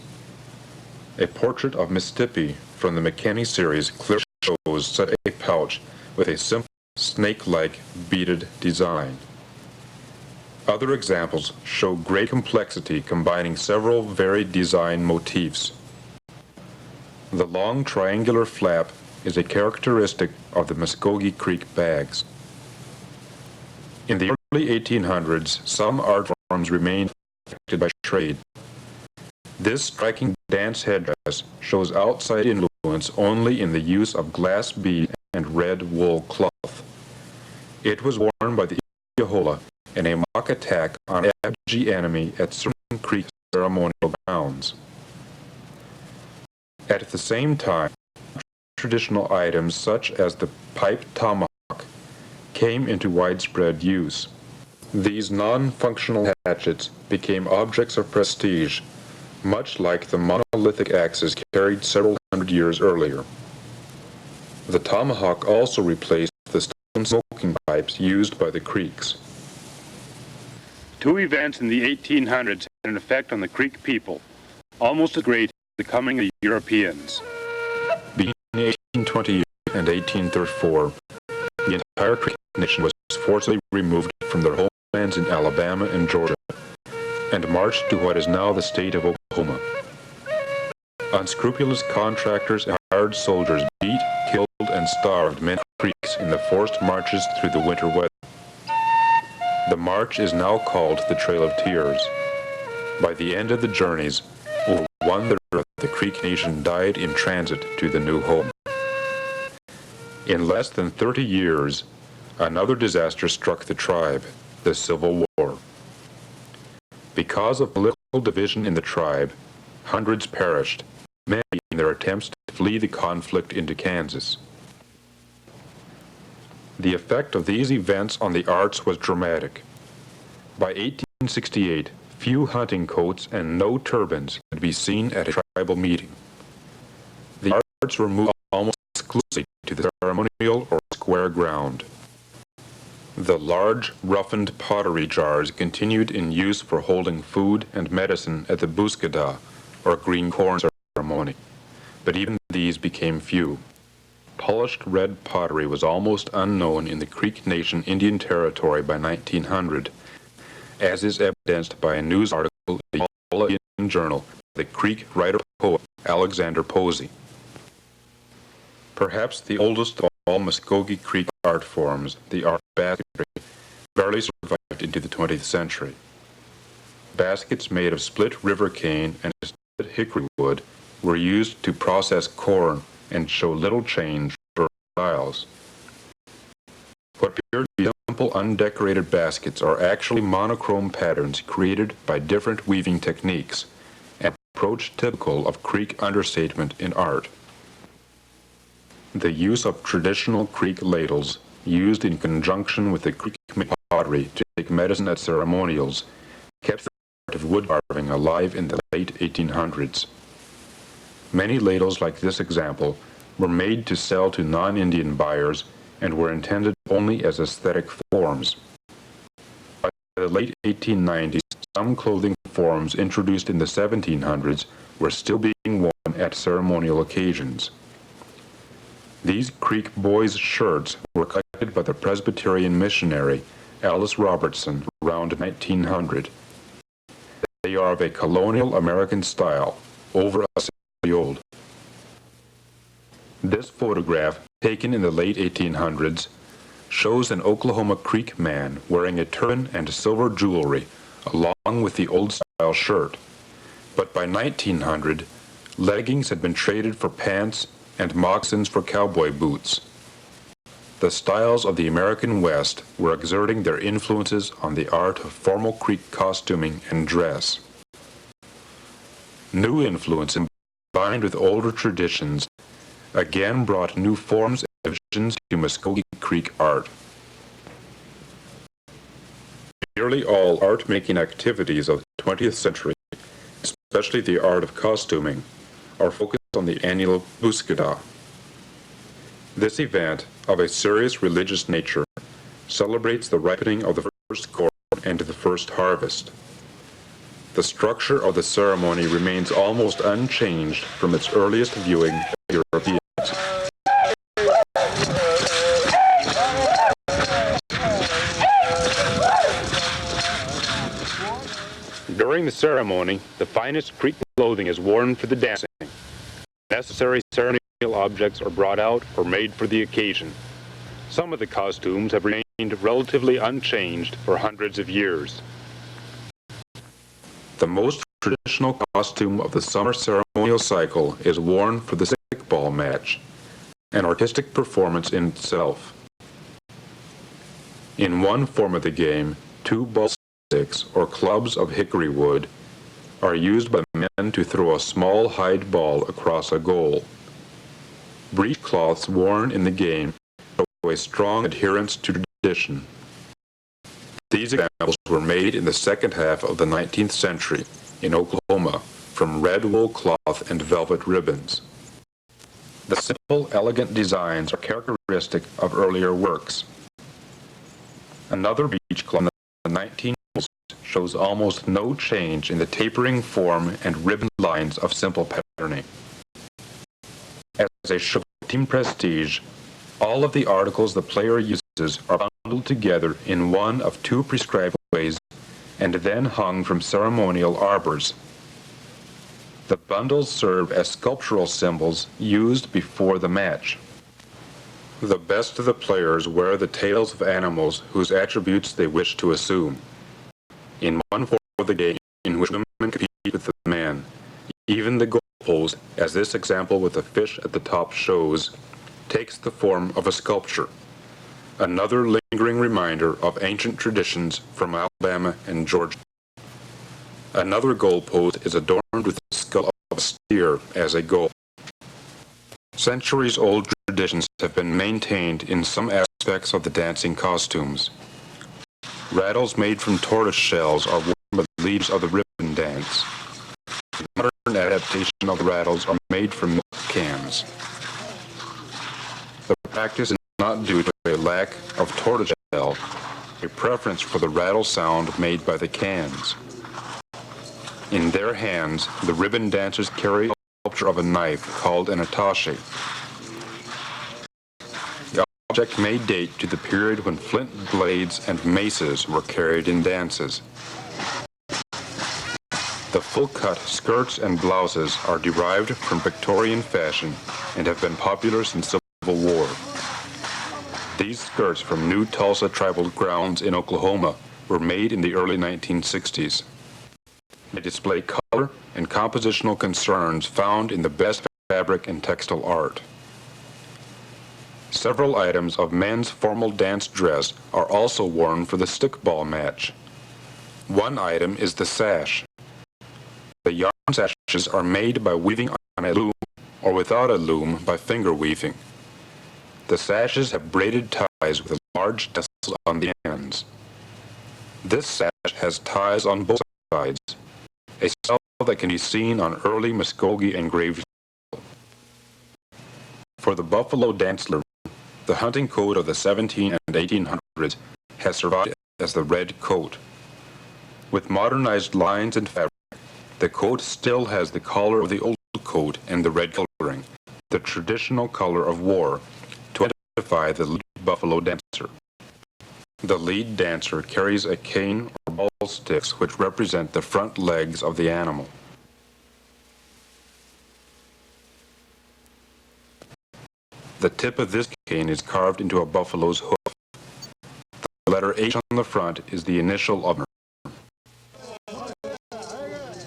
[SPEAKER 6] A portrait of Mississippi from the McKinney series clearly shows such a pouch with a simple snake-like beaded design. Other examples show great complexity combining several varied design motifs. The long triangular flap is a characteristic of the Muscogee Creek bags. In the early 1800s, some art forms remained affected by trade. This striking dance headdress shows outside influence only in the use of glass bead and red wool cloth. It was worn by the Yahola in a mock attack on an Apache enemy at certain Creek ceremonial grounds. At the same time, traditional items such as the pipe tomahawk came into widespread use. These non-functional hatchets became objects of prestige, much like the monolithic axes carried several hundred years earlier. The tomahawk also replaced the stone smoking pipes used by the Creeks.
[SPEAKER 7] Two events in the 1800s had an effect on the Creek people, almost as great as the coming of the Europeans.
[SPEAKER 6] Between 1828 and 1834, the entire Creek nation was forcibly removed from their homelands in Alabama and Georgia and marched to what is now the state of Oklahoma. Unscrupulous contractors and hired soldiers beat, killed, and starved many Creeks in the forced marches through the winter weather. The march is now called the Trail of Tears. By the end of the journeys, over 1/3 of the Creek Nation died in transit to the new home. In less than 30 years, another disaster struck the tribe, the Civil War. Because of political division in the tribe, hundreds perished, many in their attempts to flee the conflict into Kansas. The effect of these events on the arts was dramatic. By 1868, few hunting coats and no turbans could be seen at a tribal meeting. The arts were moved almost exclusively to the ceremonial or square ground. The large, roughened pottery jars continued in use for holding food and medicine at the Muscogee, or green corn ceremony, but even these became few. Polished red pottery was almost unknown in the Creek Nation Indian Territory by 1900, as is evidenced by a news article in the Indian Journal by the Creek writer-poet Alexander Posey. Perhaps the oldest of all Muscogee Creek art forms, the art of basketry, barely survived into the 20th century. Baskets made of split river cane and split hickory wood were used to process corn and show little change for styles. What appear to be simple undecorated baskets are actually monochrome patterns created by different weaving techniques, an approach typical of Creek understatement in art. The use of traditional Creek ladles, used in conjunction with the Creek pottery to take medicine at ceremonials, kept the art of wood carving alive in the late 1800s. Many ladles like this example were made to sell to non-Indian buyers and were intended only as aesthetic forms. the late 1890s, some clothing forms introduced in the 1700s were still being worn at ceremonial occasions. These Creek boys' shirts were collected by the Presbyterian missionary Alice Robertson around 1900. They are of a colonial American style, over a century old. This photograph, taken in the late 1800s, shows an Oklahoma Creek man wearing a turban and silver jewelry along with the old-style shirt. But by 1900, leggings had been traded for pants and moccasins for cowboy boots. The styles of the American West were exerting their influences on the art of formal Creek costuming and dress. New influence combined with older traditions again brought new forms and visions to Muscogee Creek art. Nearly all art-making activities of the 20th century, especially the art of costuming, are focused on the annual Muscogee. This event, of a serious religious nature, celebrates the ripening of the first corn and the first harvest. The structure of the ceremony remains almost unchanged from its earliest viewing by Europeans.
[SPEAKER 7] During the ceremony, the finest Creek clothing is worn for the dancing. Necessary ceremonial objects are brought out or made for the occasion. Some of the costumes have remained relatively unchanged for hundreds of years.
[SPEAKER 6] The most traditional costume of the summer ceremonial cycle is worn for the Stickball match, an artistic performance in itself. In one form of the game, 2 ball sticks, or clubs of hickory wood, are used by men to throw a small hide ball across a goal. Breechcloths worn in the game show a strong adherence to tradition. These examples were made in the second half of the 19th century in Oklahoma from red wool cloth and velvet ribbons. The simple, elegant designs are characteristic of earlier works. Another breechcloth in the 19th shows almost no change in the tapering form and ribbon lines of simple patterning. As a show of team prestige, all of the articles the player uses are bundled together in one of 2 prescribed ways and then hung from ceremonial arbors. The bundles serve as sculptural symbols used before the match. The best of the players wear the tails of animals whose attributes they wish to assume. In one form of the game in which women compete with the man, even the goalpost, as this example with the fish at the top shows, takes the form of a sculpture, another lingering reminder of ancient traditions from Alabama and Georgia. Another goalpost is adorned with the skull of a steer as a goal. Centuries-old traditions have been maintained in some aspects of the dancing costumes. Rattles made from tortoise shells are worn by the leaders of the ribbon dance. The modern adaptation of the rattles are made from milk cans. The practice is not due to a lack of tortoise shell, a preference for the rattle sound made by the cans. In their hands, the ribbon dancers carry a sculpture of a knife called an attache. The object may date to the period when flint blades and maces were carried in dances. The full-cut skirts and blouses are derived from Victorian fashion and have been popular since the Civil War. These skirts from New Tulsa tribal grounds in Oklahoma were made in the early 1960s. They display color and compositional concerns found in the best fabric and textile art. Several items of men's formal dance dress are also worn for the stickball match. One item is the sash. The yarn sashes are made by weaving on a loom or without a loom by finger weaving. The sashes have braided ties with large tassels on the ends. This sash has ties on both sides, a style that can be seen on early Muscogee engraved. For the buffalo dancer, the hunting coat of the 1700s and 1800s has survived as the red coat. With modernized lines and fabric, the coat still has the collar of the old coat and the red coloring, the traditional color of war, to identify the lead buffalo dancer. The lead dancer carries a cane or ball sticks which represent the front legs of the animal. The tip of this cane is carved into a buffalo's hoof. The letter H on the front is the initial of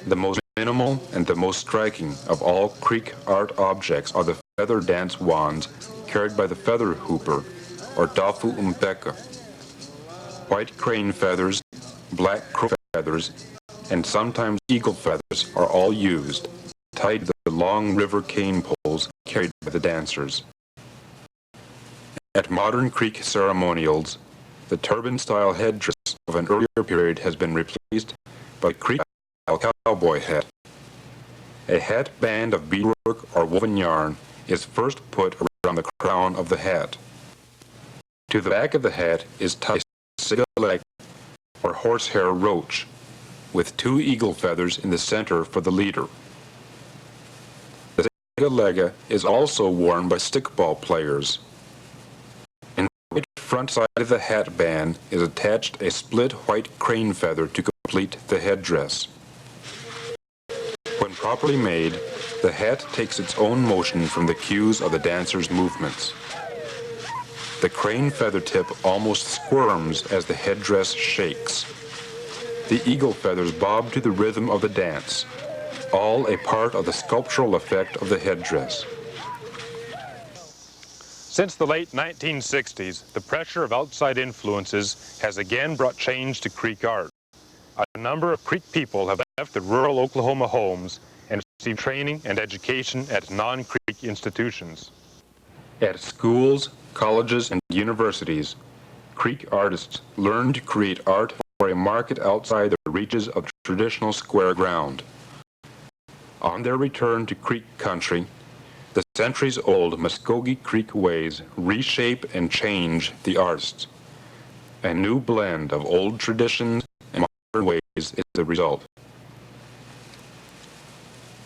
[SPEAKER 6] the most minimal and the most striking of all Creek art objects are the feather dance wands carried by the feather hooper, or dafu umpeka. White crane feathers, black crow feathers, and sometimes eagle feathers are all used, tied to the long river cane poles carried by the dancers. At modern Creek ceremonials, the turban-style headdress of an earlier period has been replaced by a Creek-style cowboy hat. A hat band of beadwork or woven yarn is first put around the crown of the hat. To the back of the hat is tied a sigaleg, or horsehair roach, with 2 eagle feathers in the center for the leader. The sigalega is also worn by stickball players. In the front side of the hat band is attached a split white crane feather to complete the headdress. When properly made, the hat takes its own motion from the cues of the dancer's movements. The crane feather tip almost squirms as the headdress shakes. The eagle feathers bob to the rhythm of the dance, all a part of the sculptural effect of the headdress.
[SPEAKER 7] Since the late 1960s, the pressure of outside influences has again brought change to Creek art. A number of Creek people have left their rural Oklahoma homes and received training and education at non-Creek institutions.
[SPEAKER 6] At schools, colleges, and universities, Creek artists learn to create art for a market outside the reaches of traditional square ground. On their return to Creek country, the centuries-old Muscogee Creek ways reshape and change the artists. A new blend of old traditions and modern ways is the result.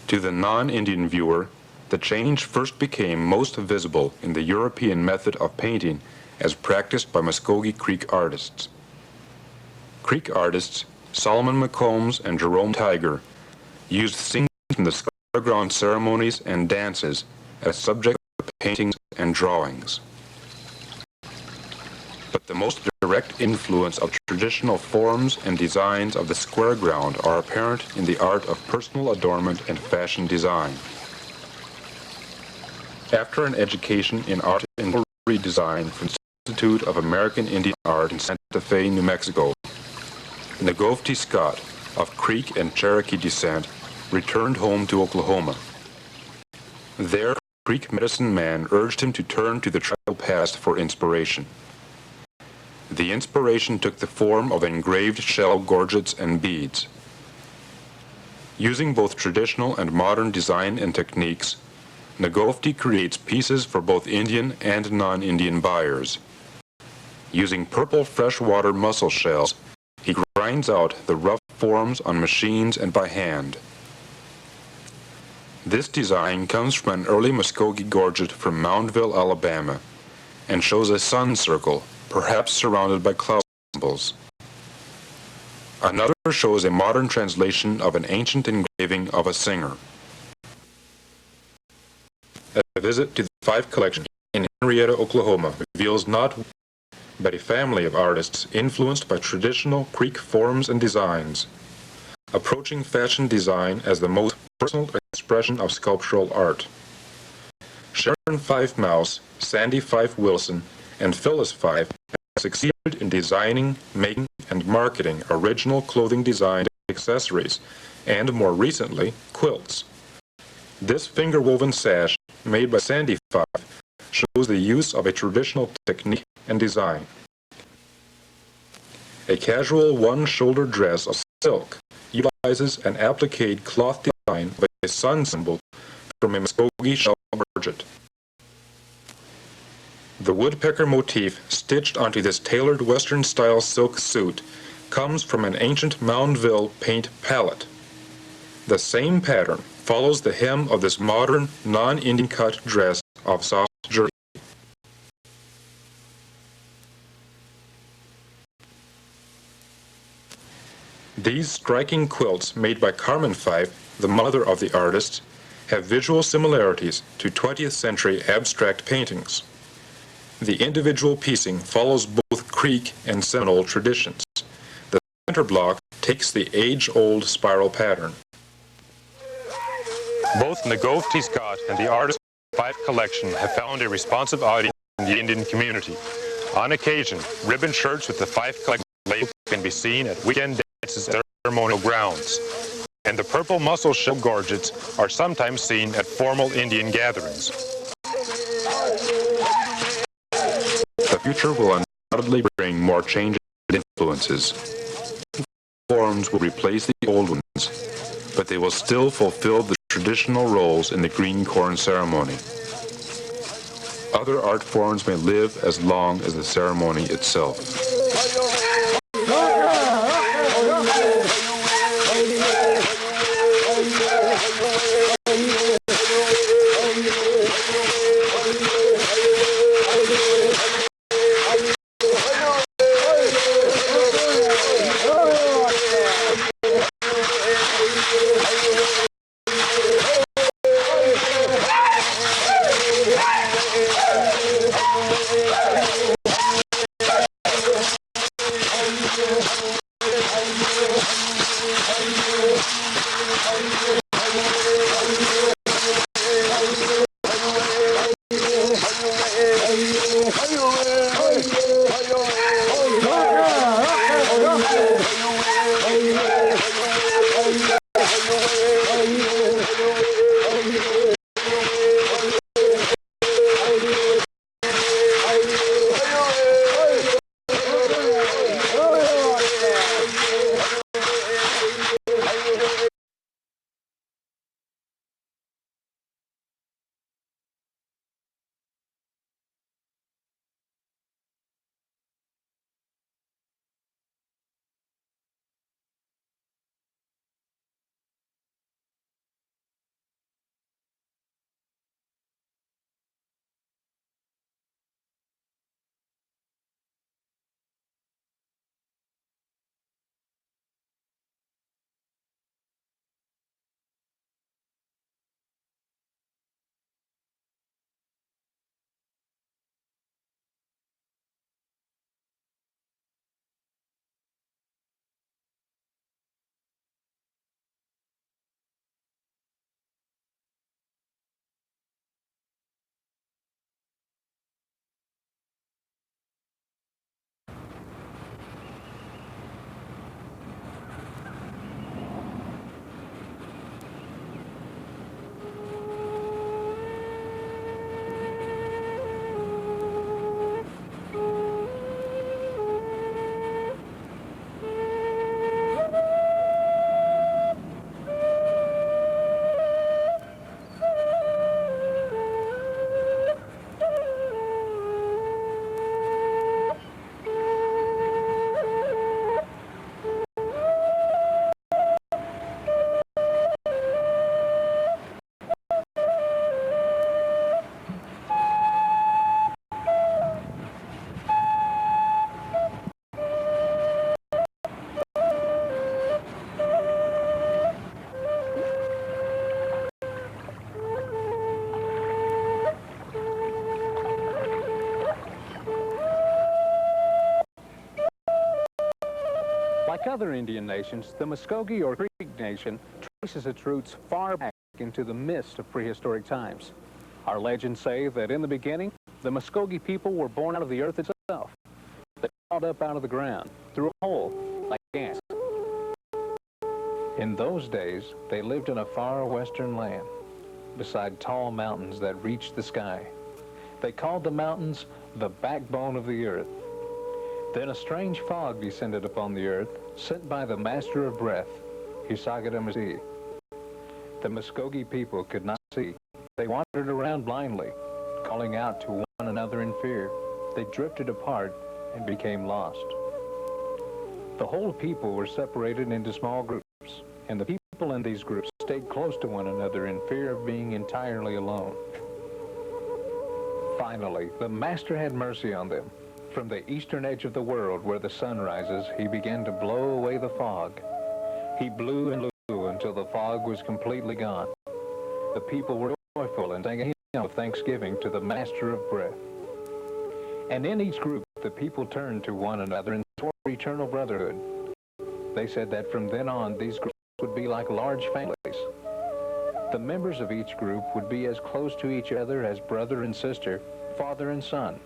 [SPEAKER 6] To the non-Indian viewer, the change first became most visible in the European method of painting as practiced by Muscogee Creek artists. Creek artists Solomon McCombs and Jerome Tiger used scenes from the square ground ceremonies and dances as subject of paintings and drawings. But the most direct influence of traditional forms and designs of the square ground are apparent in the art of personal adornment and fashion design. After an education in art and jewelry design from the Institute of American Indian Art in Santa Fe, New Mexico, Nagofty Scott, of Creek and Cherokee descent, returned home to Oklahoma. There, Creek medicine man urged him to turn to the tribal past for inspiration. The inspiration took the form of engraved shell gorgets and beads. Using both traditional and modern design and techniques, Nagofty creates pieces for both Indian and non-Indian buyers. Using purple freshwater mussel shells, he grinds out the rough forms on machines and by hand. This design comes from an early Muscogee gorget from Moundville, Alabama, and shows a sun circle, perhaps surrounded by cloud symbols. Another shows a modern translation of an ancient engraving of a singer. A visit to the Fife Collection in Henrietta, Oklahoma reveals not but a family of artists influenced by traditional Creek forms and designs, approaching fashion design as the most personal expression of sculptural art. Sharon Fife Mouse, Sandy Fife Wilson, and Phyllis Fife have succeeded in designing, making, and marketing original clothing design accessories, and more recently, quilts. This finger-woven sash, made by Sandy Fife, shows the use of a traditional technique and design. A casual one-shoulder dress of silk utilizes an appliqued cloth design of a sun symbol from a Muscogee shell gorget. The woodpecker motif stitched onto this tailored Western-style silk suit comes from an ancient Moundville paint palette. The same pattern follows the hem of this modern, non-Indian cut dress of soft jersey. These striking quilts made by Carmen Fife, the mother of the artist, have visual similarities to 20th century abstract paintings. The individual piecing follows both Creek and Seminole traditions. The center block takes the age-old spiral pattern.
[SPEAKER 7] Both Ngove T. Scott and the artist's Fife collection have found a responsive audience in the Indian community. On occasion, ribbon shirts with the Fife collection label can be seen at weekend dances at ceremonial grounds. And the purple mussel shell gorgets are sometimes seen at formal Indian gatherings.
[SPEAKER 6] The future will undoubtedly bring more changes and influences. Forms will replace the old ones, but they will still fulfill the traditional roles in the green corn ceremony. Other art forms may live as long as the ceremony itself.
[SPEAKER 8] Like other Indian nations, the Muscogee or Creek Nation traces its roots far back into the mist of prehistoric times. Our legends say that in the beginning, the Muscogee people were born out of the earth itself. They crawled up out of the ground through a hole like ants. In those days, they lived in a far western land, beside tall mountains that reached the sky. They called the mountains the backbone of the earth. Then a strange fog descended upon the earth, sent by the master of breath, Hisagadamasee. The Muscogee people could not see. They wandered around blindly, calling out to one another in fear. They drifted apart and became lost. The whole people were separated into small groups, and the people in these groups stayed close to one another in fear of being entirely alone. Finally, the Master had mercy on them. From the eastern edge of the world where the sun rises, he began to blow away the fog. He blew and blew until the fog was completely gone. The people were joyful and sang a hymn of thanksgiving to the Master of Breath. And in each group, the people turned to one another and swore eternal brotherhood. They said that from then on, these groups would be like large families. The members of each group would be as close to each other as brother and sister, father and son.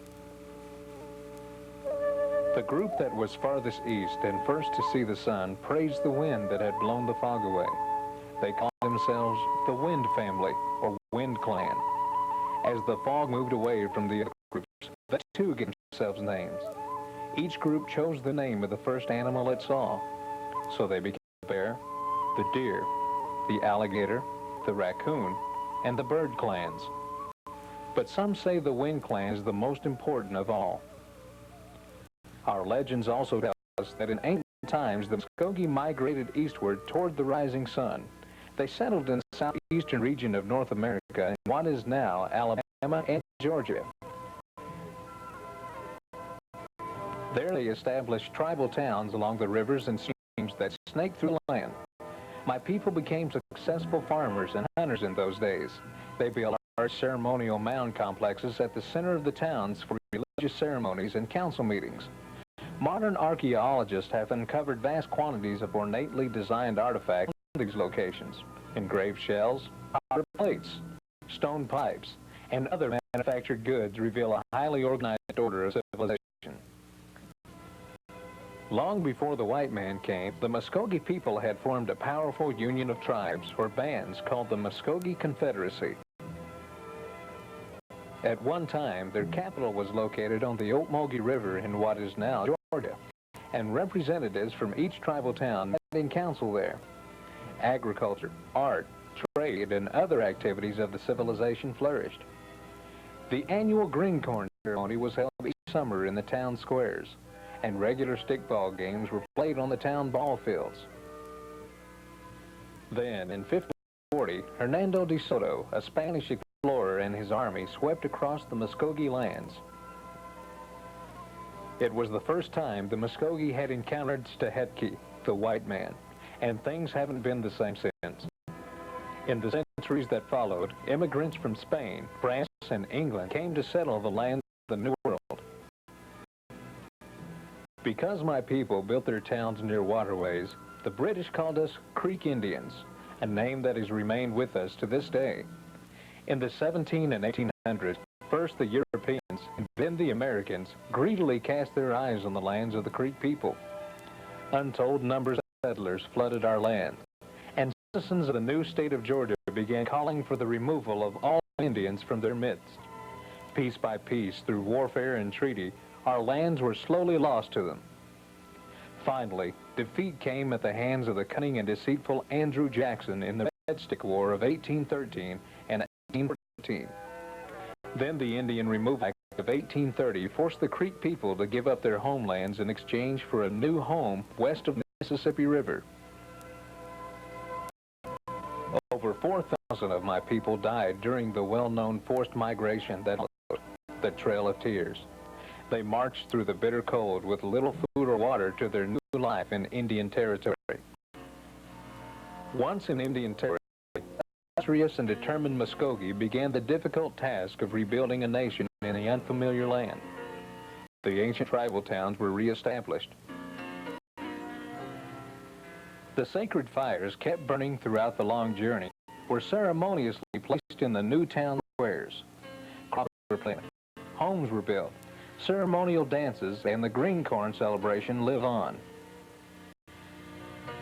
[SPEAKER 8] The group that was farthest east and first to see the sun praised the wind that had blown the fog away. They called themselves the Wind Family, or Wind Clan. As the fog moved away from the other groups, they too gave themselves names. Each group chose the name of the first animal it saw. So they became the bear, the deer, the alligator, the raccoon, and the bird clans. But some say the Wind Clan is the most important of all. Our legends also tell us that in ancient times, the Muscogee migrated eastward toward the rising sun. They settled in the southeastern region of North America in what is now Alabama and Georgia. There they established tribal towns along the rivers and streams that snake through the land. My people became successful farmers and hunters in those days. They built large ceremonial mound complexes at the center of the towns for religious ceremonies and council meetings. Modern archaeologists have uncovered vast quantities of ornately designed artifacts in these locations: engraved shells, powder plates, stone pipes, and other manufactured goods reveal a highly organized order of civilization. Long before the white man came, the Muscogee people had formed a powerful union of tribes, or bands, called the Muscogee Confederacy. At one time, their capital was located on the Muscogee River in what is now Georgia, and representatives from each tribal town met in council there. Agriculture, art, trade, and other activities of the civilization flourished. The annual green corn ceremony was held each summer in the town squares, and regular stickball games were played on the town ball fields. Then, in 1540, Hernando de Soto, a Spanish explorer, and his army swept across the Muscogee lands. It was the first time the Muscogee had encountered Stahetki, the white man, and things haven't been the same since. In the centuries that followed, immigrants from Spain, France, and England came to settle the lands of the New World. Because my people built their towns near waterways, the British called us Creek Indians, a name that has remained with us to this day. In the 1700s and 1800s, first the Europeans and then the Americans greedily cast their eyes on the lands of the Creek people. Untold numbers of settlers flooded our land, and citizens of the new state of Georgia began calling for the removal of all Indians from their midst. Piece by piece, through warfare and treaty, our lands were slowly lost to them. Finally, defeat came at the hands of the cunning and deceitful Andrew Jackson in the Red Stick War of 1813 and 1814. Then the Indian Removal Act of 1830 forced the Creek people to give up their homelands in exchange for a new home west of the Mississippi River. Over 4,000 of my people died during the well-known forced migration that followed, the Trail of Tears. They marched through the bitter cold with little food or water to their new life in Indian territory. Once in Indian territory, industrious and determined Muscogee began the difficult task of rebuilding a nation in the unfamiliar land. The ancient tribal towns were reestablished. The sacred fires kept burning throughout the long journey were ceremoniously placed in the new town squares. Crops were planted, homes were built, ceremonial dances and the green corn celebration live on.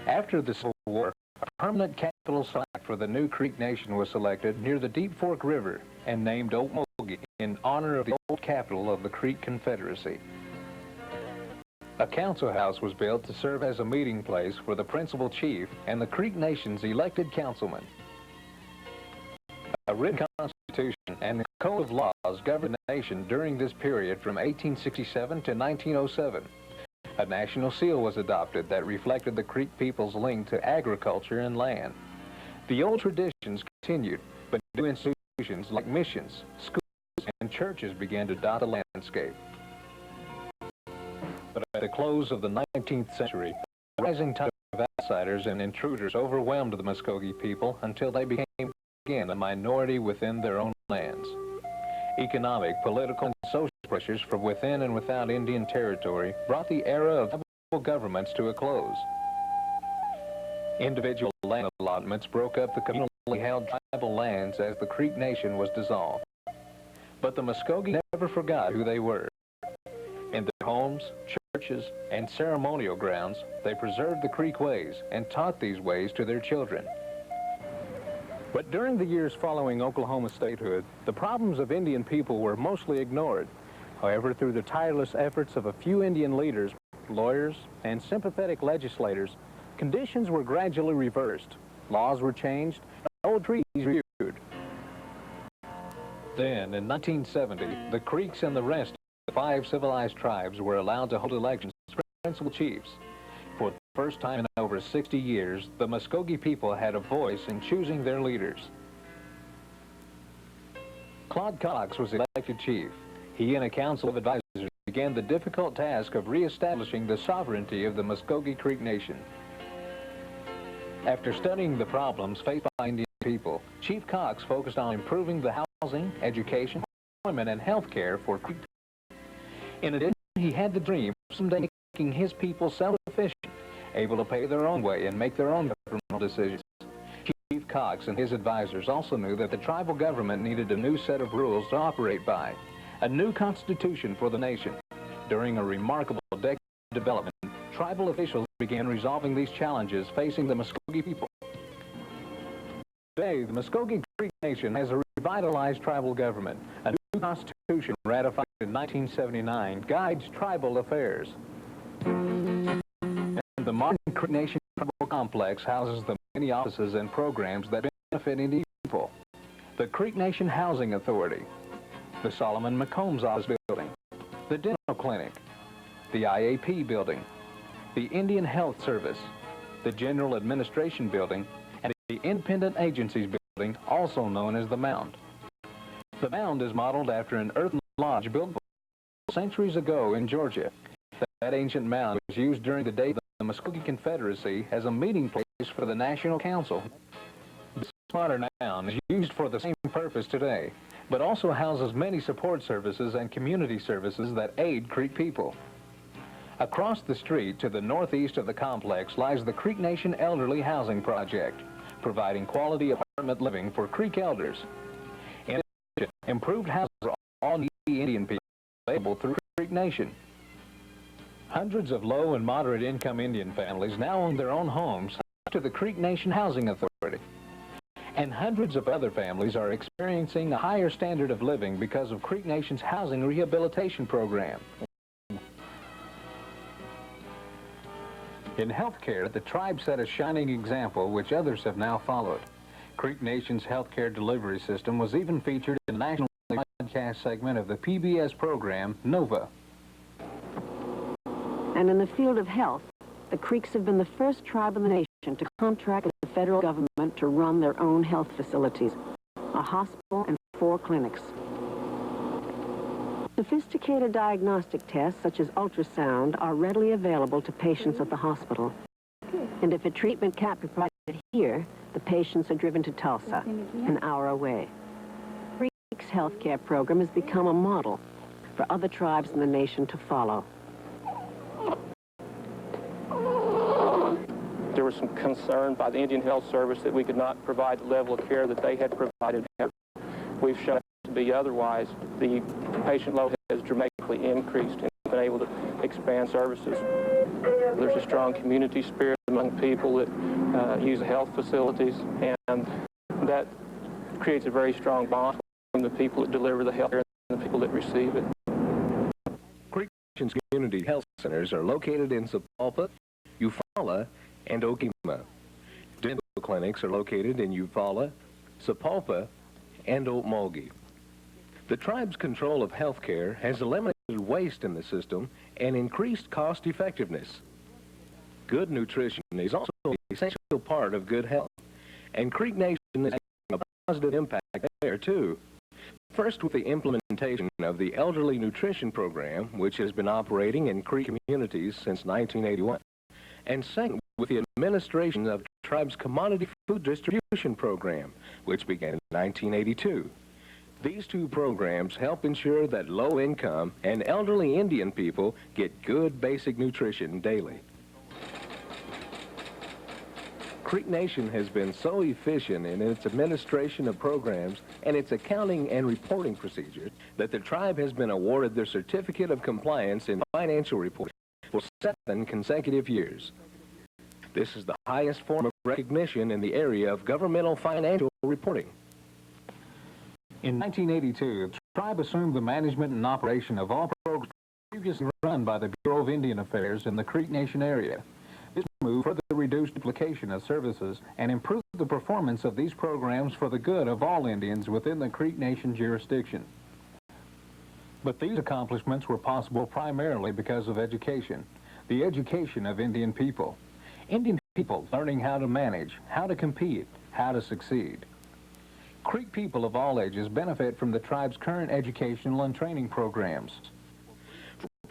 [SPEAKER 8] After the Civil War, a permanent capital site for the new Creek Nation was selected near the Deep Fork River and named Muscogee in honor of the old capital of the Creek Confederacy. A council house was built to serve as a meeting place for the principal chief and the Creek Nation's elected councilmen. A written constitution and a code of laws governed the nation during this period from 1867 to 1907. A national seal was adopted that reflected the Creek people's link to agriculture and land. The old traditions continued, but new institutions like missions, schools, and churches began to dot the landscape. But at the close of the 19th century, the rising tide of outsiders and intruders overwhelmed the Muscogee people until they became again a minority within their own lands. Economic, political, and social pressures from within and without Indian territory brought the era of tribal governments to a close. Individual land allotments broke up the communally held tribal lands as the Creek Nation was dissolved. But the Muscogee never forgot who they were. In their homes, churches, and ceremonial grounds, they preserved the Creek ways and taught these ways to their children. But during the years following Oklahoma statehood, the problems of Indian people were mostly ignored. However, through the tireless efforts of a few Indian leaders, lawyers, and sympathetic legislators, conditions were gradually reversed. Laws were changed, and old treaties reviewed. Then, in 1970, the Creeks and the rest of the 5 civilized tribes were allowed to hold elections as principal chiefs. For the first time in over 60 years, the Muscogee people had a voice in choosing their leaders. Claude Cox was elected chief. He and a council of advisors began the difficult task of reestablishing the sovereignty of the Muscogee Creek Nation. After studying the problems faced by Indian people, Chief Cox focused on improving the housing, education, employment, and health care for Creek people. In addition, he had the dream of someday making his people self-sufficient, able to pay their own way and make their own governmental decisions. Chief Cox and his advisors also knew that the tribal government needed a new set of rules to operate by, a new constitution for the nation. During a remarkable decade of development, tribal officials began resolving these challenges facing the Muscogee people. Today, the Muscogee Creek Nation has a revitalized tribal government. A new constitution ratified in 1979 guides tribal affairs. And the modern Creek Nation tribal complex houses the many offices and programs that benefit Indian people. The Creek Nation Housing Authority, the Solomon McCombs Office Building, the Dental Clinic, the IAP Building, the Indian Health Service, the General Administration Building, and the Independent Agencies Building, also known as the Mound. The Mound is modeled after an earthen lodge built centuries ago in Georgia. That ancient mound was used during the day of the Muscogee Confederacy as a meeting place for the National Council. This modern mound is used for the same purpose today, but also houses many support services and community services that aid Creek people. Across the street to the northeast of the complex lies the Creek Nation Elderly Housing Project, providing quality apartment living for Creek elders. In addition, improved houses for all needy Indian people available through Creek Nation. Hundreds of low and moderate income Indian families now own their own homes to the Creek Nation Housing Authority. And hundreds of other families are experiencing a higher standard of living because of Creek Nation's housing rehabilitation program. In healthcare, the tribe set a shining example which others have now followed. Creek Nation's healthcare delivery system was even featured in the national broadcast segment of the PBS program, Nova.
[SPEAKER 9] And in the field of health, the Creeks have been the first tribe in the nation to contract with the federal government to run their own health facilities, a hospital and 4 clinics. Sophisticated diagnostic tests, such as ultrasound, are readily available to patients at the hospital. And if a treatment can't be provided here, the patients are driven to Tulsa, an hour away. Creek's healthcare program has become a model for other tribes in the nation to follow.
[SPEAKER 10] There was some concern by the Indian Health Service that we could not provide the level of care that they had provided. We've shown to be otherwise. The patient load has dramatically increased and we've been able to expand services. There's a strong community spirit among people that use the health facilities, and that creates a very strong bond from the people that deliver the health care and the people that receive it.
[SPEAKER 8] Creek Nation's community health centers are located in Sapulpa, Eufaula, and Okemah. Dental clinics are located in Eufaula, Sapulpa, and Okmulgee. The tribe's control of health care has eliminated waste in the system
[SPEAKER 11] and increased cost effectiveness. Good nutrition is also an essential part of good health, and Creek Nation is making a positive impact there too. First, with the implementation of the Elderly Nutrition Program, which has been operating in Creek communities since 1981. And second, with the administration of the tribe's Commodity Food Distribution Program, which began in 1982. These two programs help ensure that low-income and elderly Indian people get good basic nutrition daily. Creek Nation has been so efficient in its administration of programs and its accounting and reporting procedures that the tribe has been awarded their Certificate of Compliance in Financial Reporting for 7 consecutive years. This is the highest form of recognition in the area of governmental financial reporting.
[SPEAKER 8] In 1982, the tribe assumed the management and operation of all programs previously run by the Bureau of Indian Affairs in the Creek Nation area. This move further reduced duplication of services and improved the performance of these programs for the good of all Indians within the Creek Nation jurisdiction. But these accomplishments were possible primarily because of education, the education of Indian people. Indian people learning how to manage, how to compete, how to succeed. Creek people of all ages benefit from the tribe's current educational and training programs.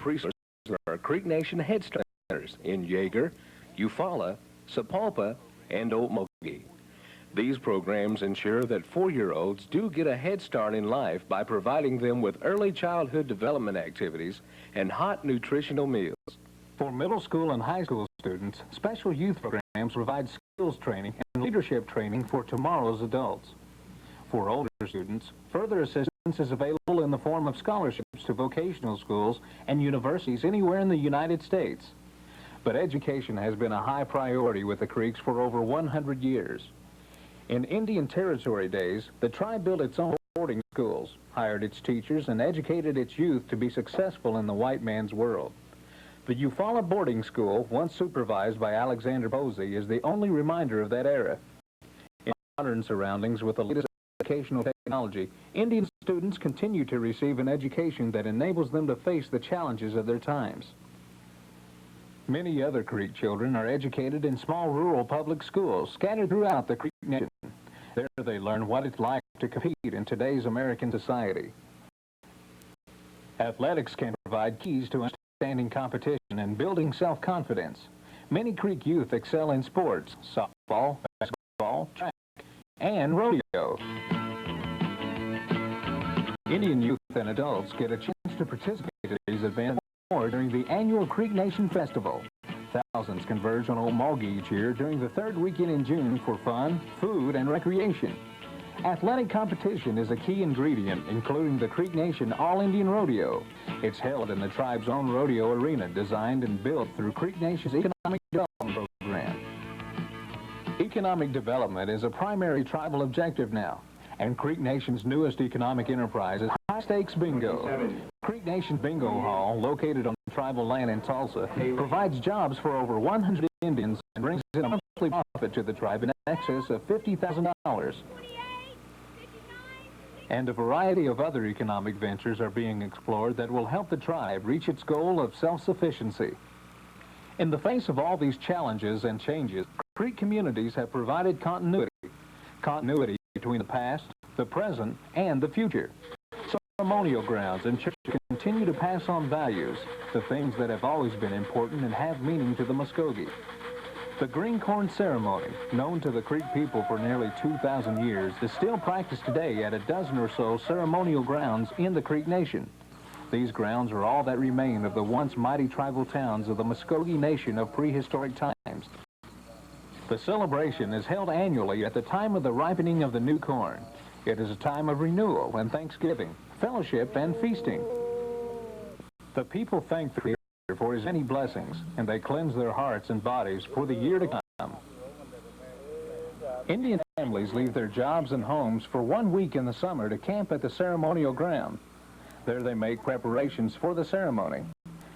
[SPEAKER 11] Resources are Creek Nation Head Start centers in Yeager, Eufaula, Sapulpa, and Old Muscogee. These programs ensure that 4-year-olds do get a head start in life by providing them with early childhood development activities and hot nutritional meals.
[SPEAKER 8] For middle school and high school students, special youth programs provide skills training and leadership training for tomorrow's adults. For older students, further assistance is available in the form of scholarships to vocational schools and universities anywhere in the United States. But education has been a high priority with the Creeks for over 100 years. In Indian Territory days, the tribe built its own boarding schools, hired its teachers, and educated its youth to be successful in the white man's world. The Eufaula boarding school, once supervised by Alexander Posey, is the only reminder of that era. In modern surroundings with the latest educational technology, Indian students continue to receive an education that enables them to face the challenges of their times. Many other Creek children are educated in small rural public schools scattered throughout the Creek Nation. There they learn what it's like to compete in today's American society. Athletics can provide keys to understanding competition and building self-confidence. Many Creek youth excel in sports, softball, basketball, track, and rodeo. Indian youth and adults get a chance to participate in these events more during the annual Creek Nation Festival. Thousands converge on Old Muscogee each year during the 3rd weekend in June for fun, food, and recreation. Athletic competition is a key ingredient, including the Creek Nation All-Indian Rodeo. It's held in the tribe's own rodeo arena, designed and built through Creek Nation's Economic Development Program. Economic development is a primary tribal objective now, and Creek Nation's newest economic enterprise is high-stakes bingo. Creek Nation Bingo Hall, located on tribal land in Tulsa, provides jobs for over 100 Indians and brings in a monthly profit to the tribe in excess of $50,000. And a variety of other economic ventures are being explored that will help the tribe reach its goal of self-sufficiency. In the face of all these challenges and changes, Creek communities have provided continuity between the past, the present, and the future. Ceremonial grounds and churches continue to pass on values, the things that have always been important and have meaning to the Muscogee. The green corn ceremony, known to the Creek people for nearly 2,000 years, is still practiced today at a dozen or so ceremonial grounds in the Creek Nation. These grounds are all that remain of the once mighty tribal towns of the Muscogee Nation of prehistoric times. The celebration is held annually at the time of the ripening of the new corn. It is a time of renewal and thanksgiving, fellowship, and feasting. The people thank the Creator for his many blessings, and they cleanse their hearts and bodies for the year to come. Indian families leave their jobs and homes for 1 week in the summer to camp at the ceremonial ground. There they make preparations for the ceremony.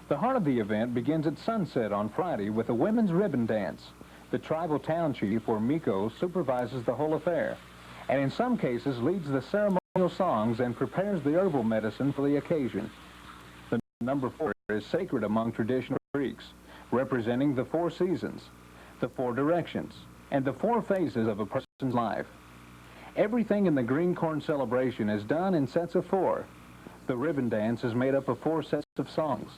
[SPEAKER 8] The heart of the event begins at sunset on Friday with a women's ribbon dance. The tribal town chief, or Miko, supervises the whole affair, and in some cases leads the ceremonial songs and prepares the herbal medicine for the occasion. The number 4 is sacred among traditional Greeks, representing the 4 seasons, the 4 directions, and the 4 phases of a person's life. Everything in the green corn celebration is done in sets of 4. The ribbon dance is made up of 4 sets of songs,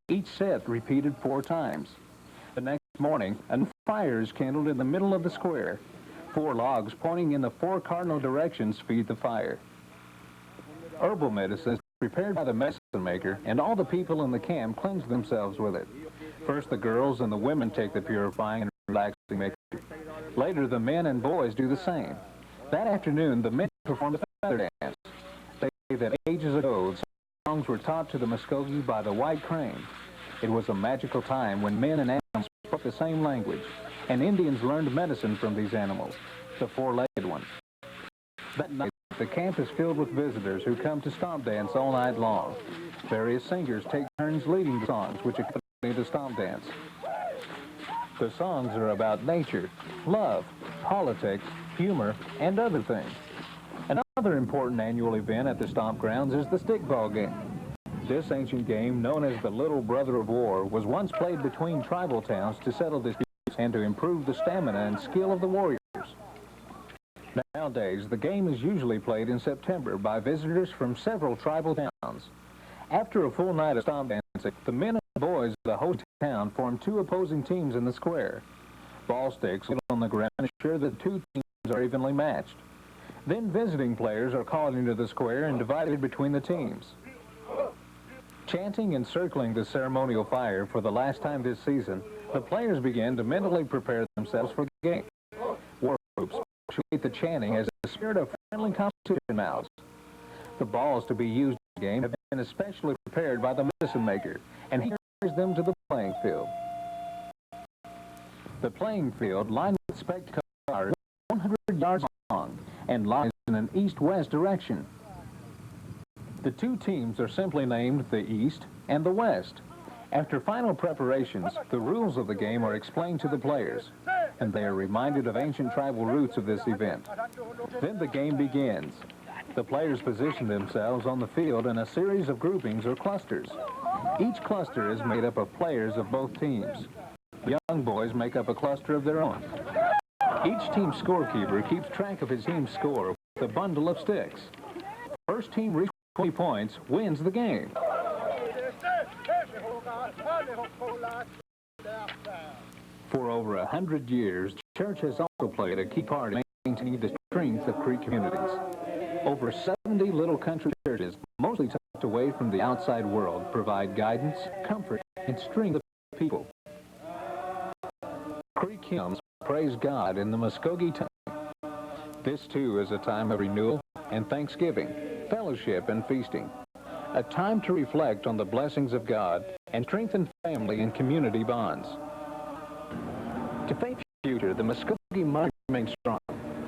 [SPEAKER 8] each set repeated 4 times. The next morning, a fire is kindled in the middle of the square. 4 logs pointing in the 4 cardinal directions feed the fire. Herbal medicine is prepared by the medicine maker, and all the people in the camp cleanse themselves with it. First, the girls and the women take the purifying and relaxing mixture. Later, the men and boys do the same. That afternoon, the men perform the feather dance. They say that ages ago, songs were taught to the Muscogee by the white crane. It was a magical time when men and animals spoke the same language, and Indians learned medicine from these animals, the 4-legged one. That night, the camp is filled with visitors who come to stomp dance all night long. Various singers take turns leading the songs which accompany the stomp dance. The songs are about nature, love, politics, humor, and other things. Another important annual event at the stomp grounds is the Stickball game. This ancient game, known as the Little Brother of War, was once played between tribal towns to settle disputes and to improve the stamina and skill of the warriors. Nowadays, the game is usually played in September by visitors from several tribal towns. After a full night of stomp dancing, the men and boys of the host town form 2 opposing teams in the square. Ball sticks on the ground ensure that 2 teams are evenly matched. Then visiting players are called into the square and divided between the teams. Chanting and circling the ceremonial fire for the last time this season, the players begin to mentally prepare themselves for the game. War groups punctuate the chanting as a spirit of friendly competition mounts. The balls to be used in the game have been especially prepared by the medicine maker, and he carries them to the playing field. The playing field, lined with spectacle cars, 100 yards long, and lies in an east-west direction. The 2 teams are simply named the East and the West. After final preparations, the rules of the game are explained to the players, and they are reminded of ancient tribal roots of this event. Then the game begins. The players position themselves on the field in a series of groupings or clusters. Each cluster is made up of players of both teams. The young boys make up a cluster of their own. Each team scorekeeper keeps track of his team's score with a bundle of sticks. First team reaches 20 points wins the game. For over 100 years, the church has also played a key part in maintaining the strength of Creek communities. Over 70 little country churches, mostly tucked away from the outside world, provide guidance, comfort, and strength to the people. Creek hymns praise God in the Muscogee tongue. This, too, is a time of renewal and thanksgiving, fellowship and feasting. A time to reflect on the blessings of God and strengthen family and community bonds. To face the future, the Muscogee must remain strong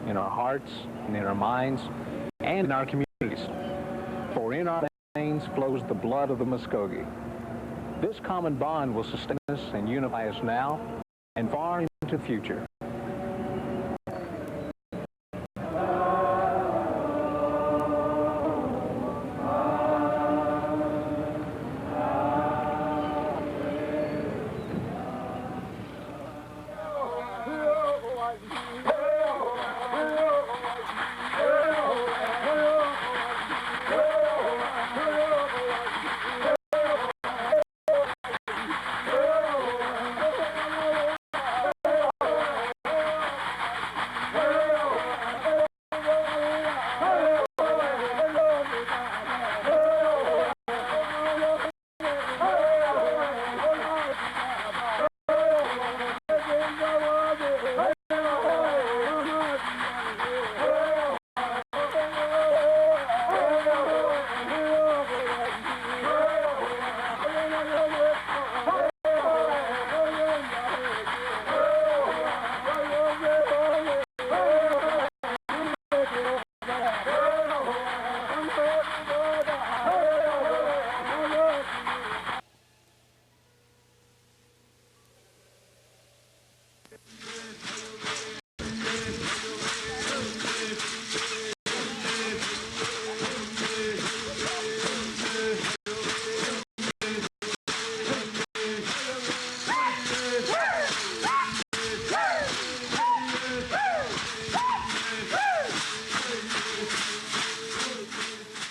[SPEAKER 8] in our hearts, and in our minds, and in our communities. For in our veins flows the blood of the Muscogee. This common bond will sustain us and unify us now and far into the future.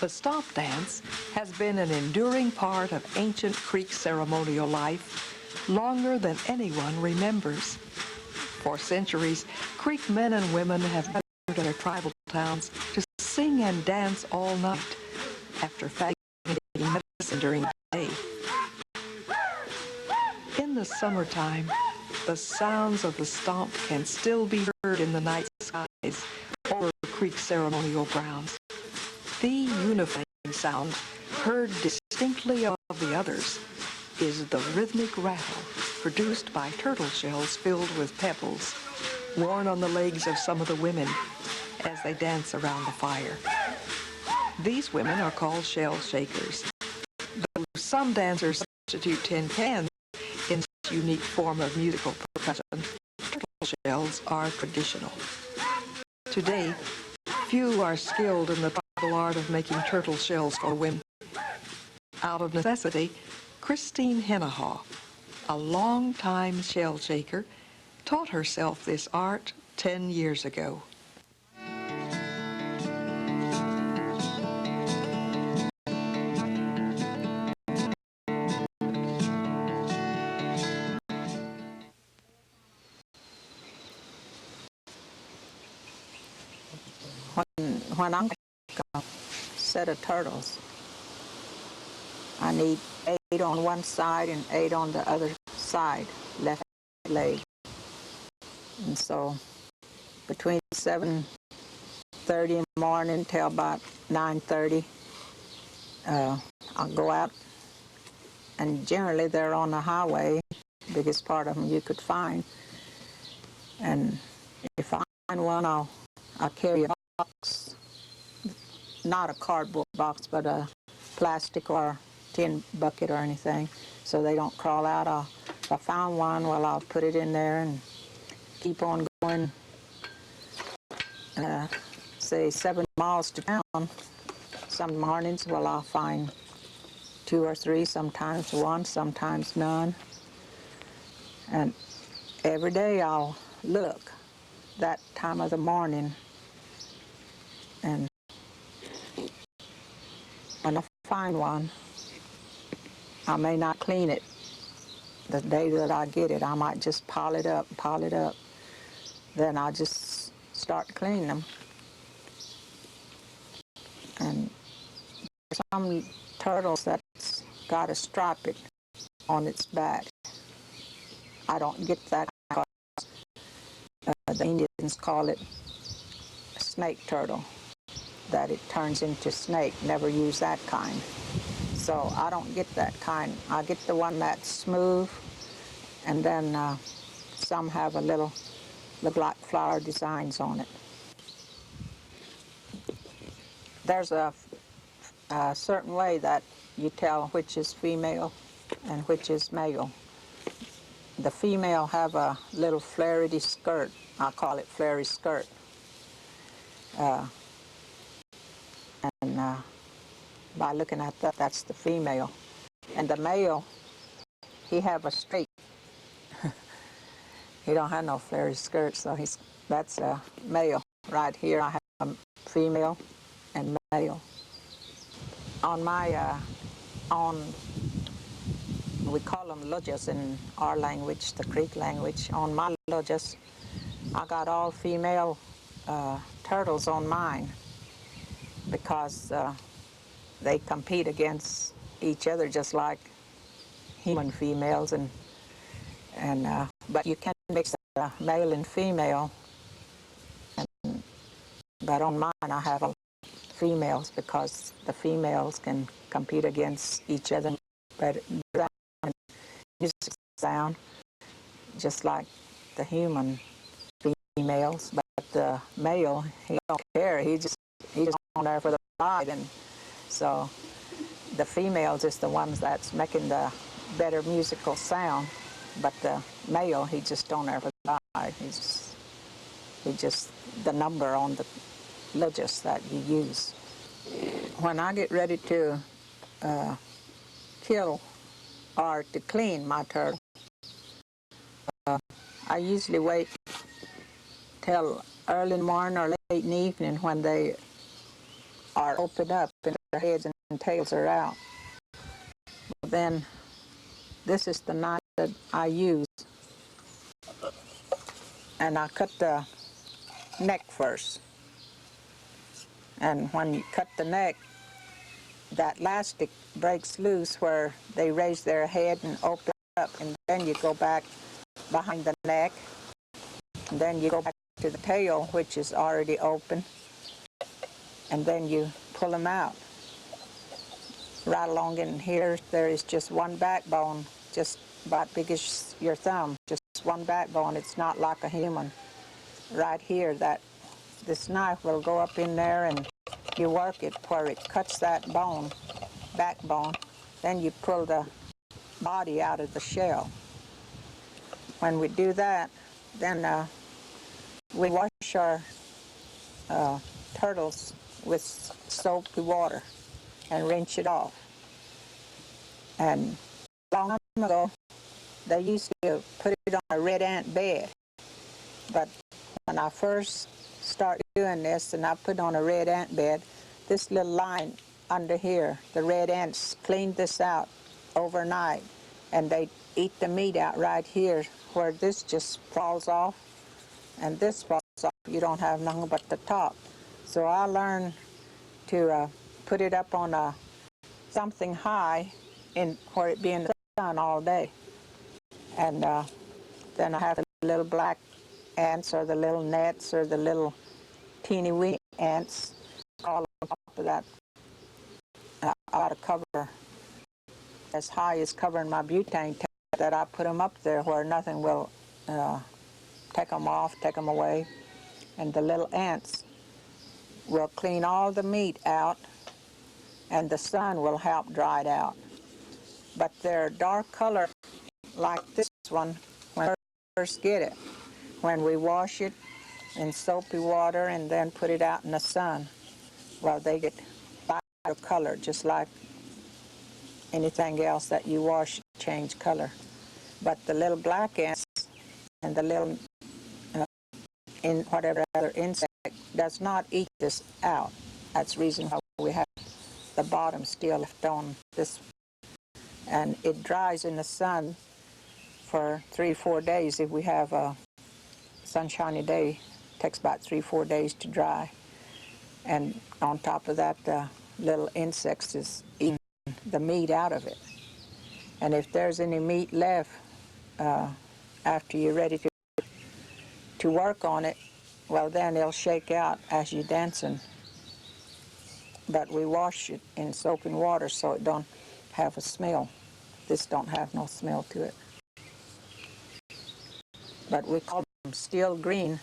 [SPEAKER 2] The stomp dance has been an enduring part of ancient Creek ceremonial life longer than anyone remembers. For centuries, Creek men and women have gathered in their tribal towns to sing and dance all night after fagging and taking medicine during the day. In the summertime, the sounds of the stomp can still be heard in the night skies over Creek ceremonial grounds. The unifying sound, heard distinctly above the others, is the rhythmic rattle produced by turtle shells filled with pebbles, worn on the legs of some of the women as they dance around the fire. These women are called shell shakers, though some dancers substitute tin cans in this unique form of musical percussion. Turtle shells are traditional. Today, few are skilled in the tribal art of making turtle shells for women. Out of necessity, Christine Hennahaw, a long-time shell shaker, taught herself this art 10 years ago.
[SPEAKER 3] When I make a set of turtles, I need 8 on one side and 8 on the other side, left leg. And so between 7:30 in the morning till about 9:30, I'll go out, and generally they're on the highway, biggest part of them you could find. And if I find one, I'll carry a box, not a cardboard box, but a plastic or tin bucket or anything, so they don't crawl out. If I found one, well, I'll put it in there and keep on going, say 7 miles to town. Some mornings, well, I'll find 2 or 3, sometimes 1, sometimes none. And every day I'll look that time of the morning, and when I find one, I may not clean it the day that I get it. I might just pile it up. Then I'll just start cleaning them. And some turtles that's got a stripe on its back, I don't get that because the Indians call it a snake turtle, that it turns into snake. Never use that kind. So I don't get that kind. I get the one that's smooth, and then some have a little, look like flower designs on it. There's a certain way that you tell which is female and which is male. The female have a little flarety skirt. I call it flary skirt. By looking at that, that's the female. And the male, he have a straight. He don't have no flary skirt, so that's a male. Right here I have a female and male. On my, we call them lodges in our language, the Creek language. On my lodges, I got all female turtles on mine because they compete against each other just like human females, but you can mix male and female. But on mine, I have females because the females can compete against each other, but music sound just like the human females. But the male, he don't care. He just on there for the ride, and so the females is the ones that's making the better musical sound. But the male, he just don't ever die. He just the number on the lodges that you use. When I get ready to kill or to clean my turtle, I usually wait till early in the morning or late in the evening when they are opened up and their heads and tails are out. Well, then this is the knife that I use. And I cut the neck first. And when you cut the neck, that elastic breaks loose where they raise their head and open up, and then you go back behind the neck, and then you go back to the tail, which is already open, and then you pull them out. Right along in here, there is just one backbone, just about big as your thumb, just one backbone. It's not like a human. Right here, this knife will go up in there, and you work it where it cuts that bone, backbone. Then you pull the body out of the shell. When we do that, then we wash our turtles with soapy water and rinse it off. And long time ago, they used to put it on a red ant bed. But when I first started doing this and I put on a red ant bed, this little line under here, the red ants cleaned this out overnight, and they eat the meat out right here where this just falls off and this falls off. You don't have nothing but the top. So I learned to put it up on something high where it be in the sun all day. And then I have the little black ants or the little gnats or the little teeny wee ants all on top of that. I ought to cover as high as covering my butane tank, that I put them up there where nothing will take them off, take them away. And the little ants will clean all the meat out, and the sun will help dry it out. But they're dark color like this one when we first get it. When we wash it in soapy water and then put it out in the sun, well, they get lighter color, just like anything else that you wash change color. But the little black ants and the little in whatever other insect does not eat this out. That's the reason why we have the bottom still left on this. And it dries in the sun for 3-4 days. If we have a sunshiny day, it takes about 3-4 days to dry. And on top of that, the little insects is eating the meat out of it. And if there's any meat left after you're ready to work on it, well, then it'll shake out as you're dancing. But we wash it in soap and water so it don't have a smell. This don't have no smell to it. But we call them steel green.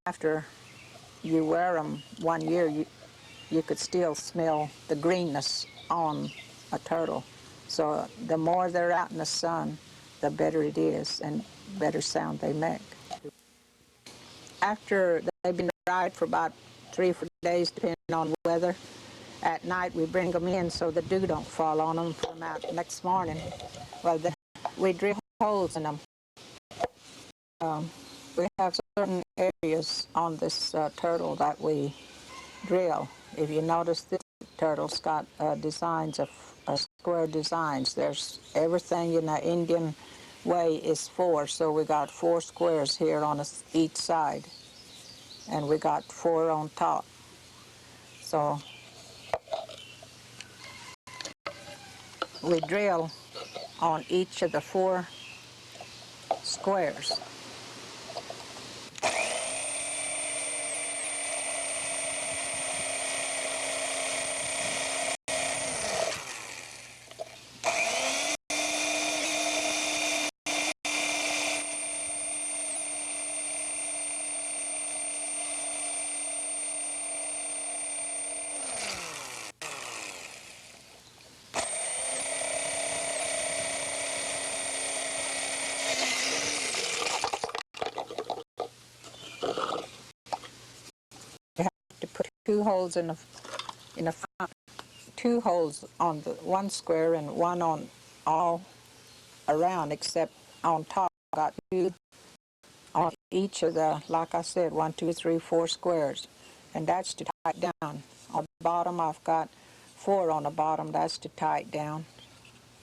[SPEAKER 3] After you wear them 1 year, you could still smell the greenness on a turtle. So the more they're out in the sun, the better it is and better sound they make. After they've been dried for about 3 or 4 days, depending on weather, at night we bring them in so the dew don't fall on them, put them out next morning. Well, we drill holes in them. We have certain areas on this turtle that we drill. If you notice, this turtle's got designs of square designs. There's everything in the Indian way is 4, so we got 4 squares here on each side, and we got 4 on top. So we drill on each of the 4 squares. To put 2 holes in the front, 2 holes on the one square and 1 on all around, except on top. Got 2 on each of the, like I said, 1, 2, 3, 4 squares, and that's to tie it down on the bottom. I've got 4 on the bottom. That's to tie it down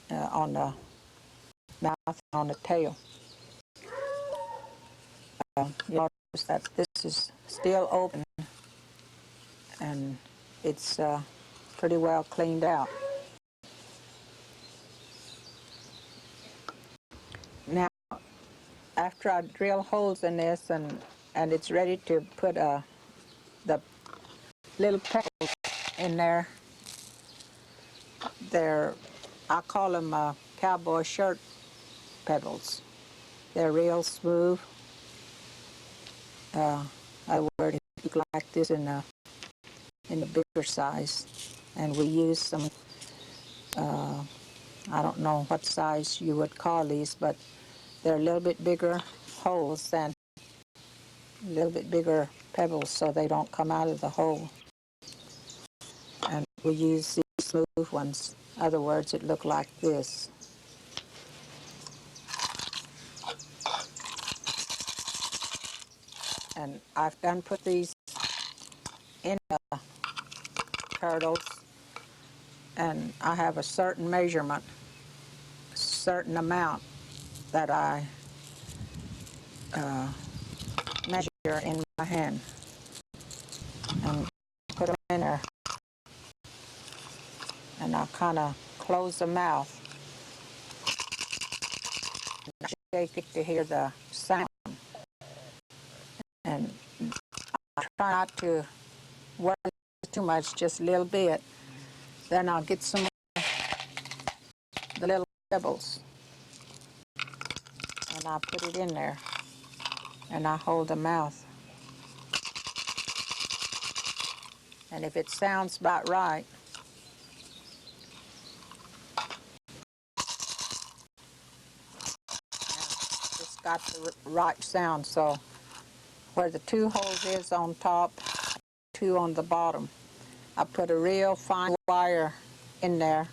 [SPEAKER 3] on the mouth and on the tail. You'll notice that this is still open and it's pretty well cleaned out. Now, after I drill holes in this and it's ready to put the little pebbles in there, I call them cowboy shirt pebbles. They're real smooth. I would look like this in the bigger size, and we use some. I don't know what size you would call these, but they're a little bit bigger holes than a little bit bigger pebbles, so they don't come out of the hole. And we use these smooth ones. In other words, it look like this. And I've done put these in the turtles, and I have a certain measurement, certain amount that I measure in my hand and put them in there. And I kind of close the mouth and shake it to hear the sound. And I try not to work too much, just a little bit. Then I'll get some of the little pebbles and I put it in there and I hold the mouth. And if it sounds about right, it's got the right sound. So where the 2 holes is on top, 2 on the bottom, I put a real fine wire in there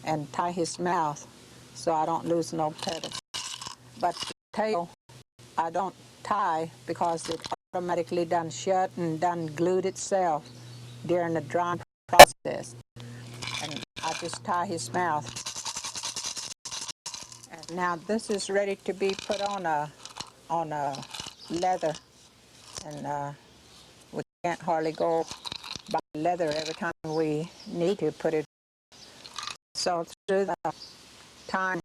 [SPEAKER 3] and tie his mouth so I don't lose no pedal. But the tail, I don't tie because it automatically done shut and done glued itself during the drying process. And I just tie his mouth. And now this is ready to be put on a leather, and we can't hardly go by leather every time we need to put it. So through the time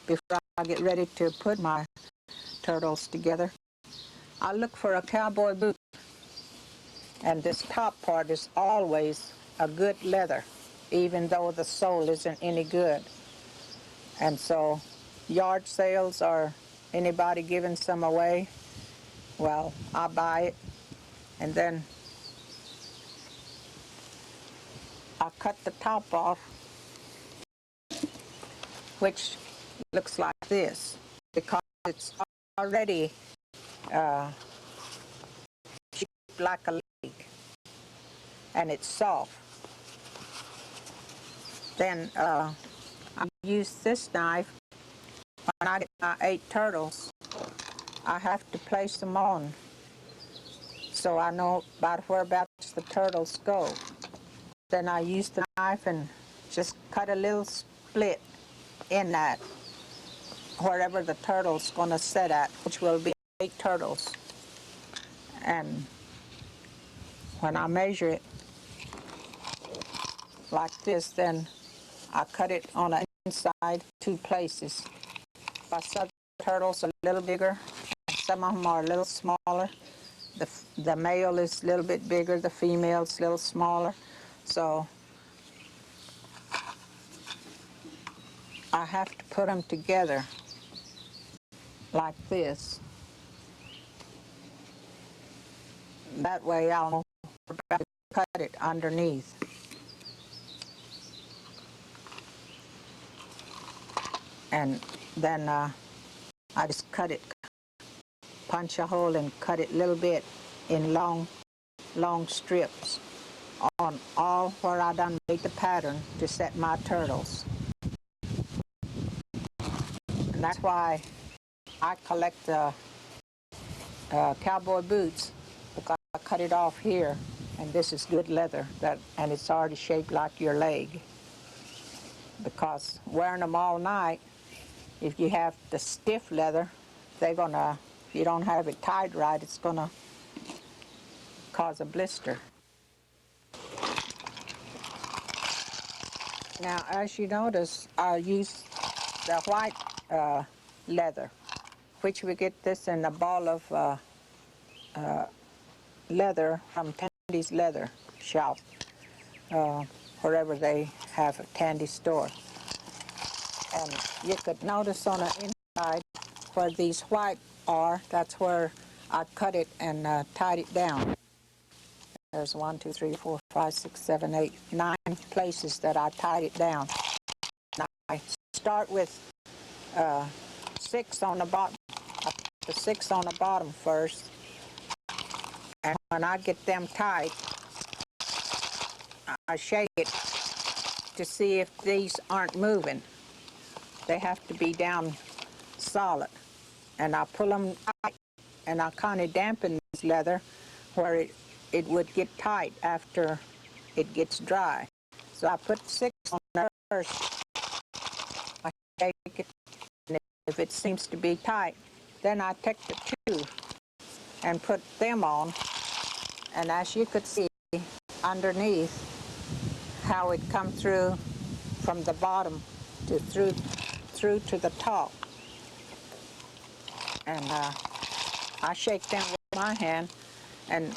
[SPEAKER 3] before I get ready to put my turtles together, I look for a cowboy boot. And this top part is always a good leather, even though the sole isn't any good. And so yard sales or anybody giving some away, well, I buy it and then I cut the top off, which looks like this, because it's already shaped like a leg and it's soft. Then I use this knife. When I get my 8 turtles, I have to place them on so I know about whereabouts the turtles go. Then I use the knife and just cut a little split in that, wherever the turtle's going to sit at, which will be 8 turtles. And when I measure it like this, then I cut it on the inside 2 places. By some turtles are a little bigger, some of them are a little smaller. The male is a little bit bigger, the female's a little smaller. So I have to put them together like this. That way I'll know where to cut it underneath. And then I just cut it, punch a hole and cut it a little bit in long strips on all where I done made the pattern to set my turtles. And that's why I collect the cowboy boots, because I cut it off here And this is good leather, and it's already shaped like your leg. Because wearing them all night, if you have the stiff leather, if you don't have it tied right, it's gonna cause a blister. Now, as you notice, I use the white leather, which we get this in a ball of leather from Tandy's Leather Shop, wherever they have a Tandy store. And you could notice on the inside where these white are, that's where I cut it and tied it down. There's 1, 2, 3, 4, 5, 6, 7, 8, 9 places that I tied it down. Now I start with 6 on the bottom. I put the 6 on the bottom first, and when I get them tied, I shake it to see if these aren't moving. They have to be down solid, and I pull them tight, and I kind of dampen this leather where it would get tight after it gets dry. So I put 6 on there first. I shake it, and if it seems to be tight, then I take the 2 and put them on. And as you could see underneath, how it come through from the bottom to through to the top. And I shake them with my hand and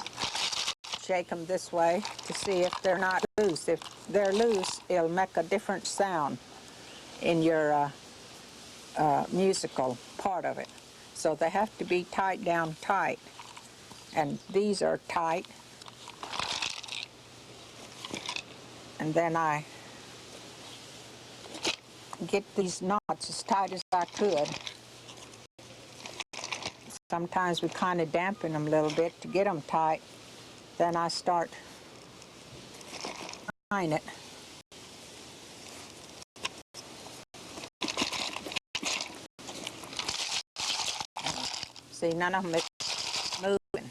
[SPEAKER 3] shake them this way to see if they're not loose. If they're loose, it'll make a different sound in your musical part of it. So they have to be tied down tight. And these are tight. And then I get these knots as tight as I could. Sometimes we kind of dampen them a little bit to get them tight. Then I start tying it. See, none of them is moving.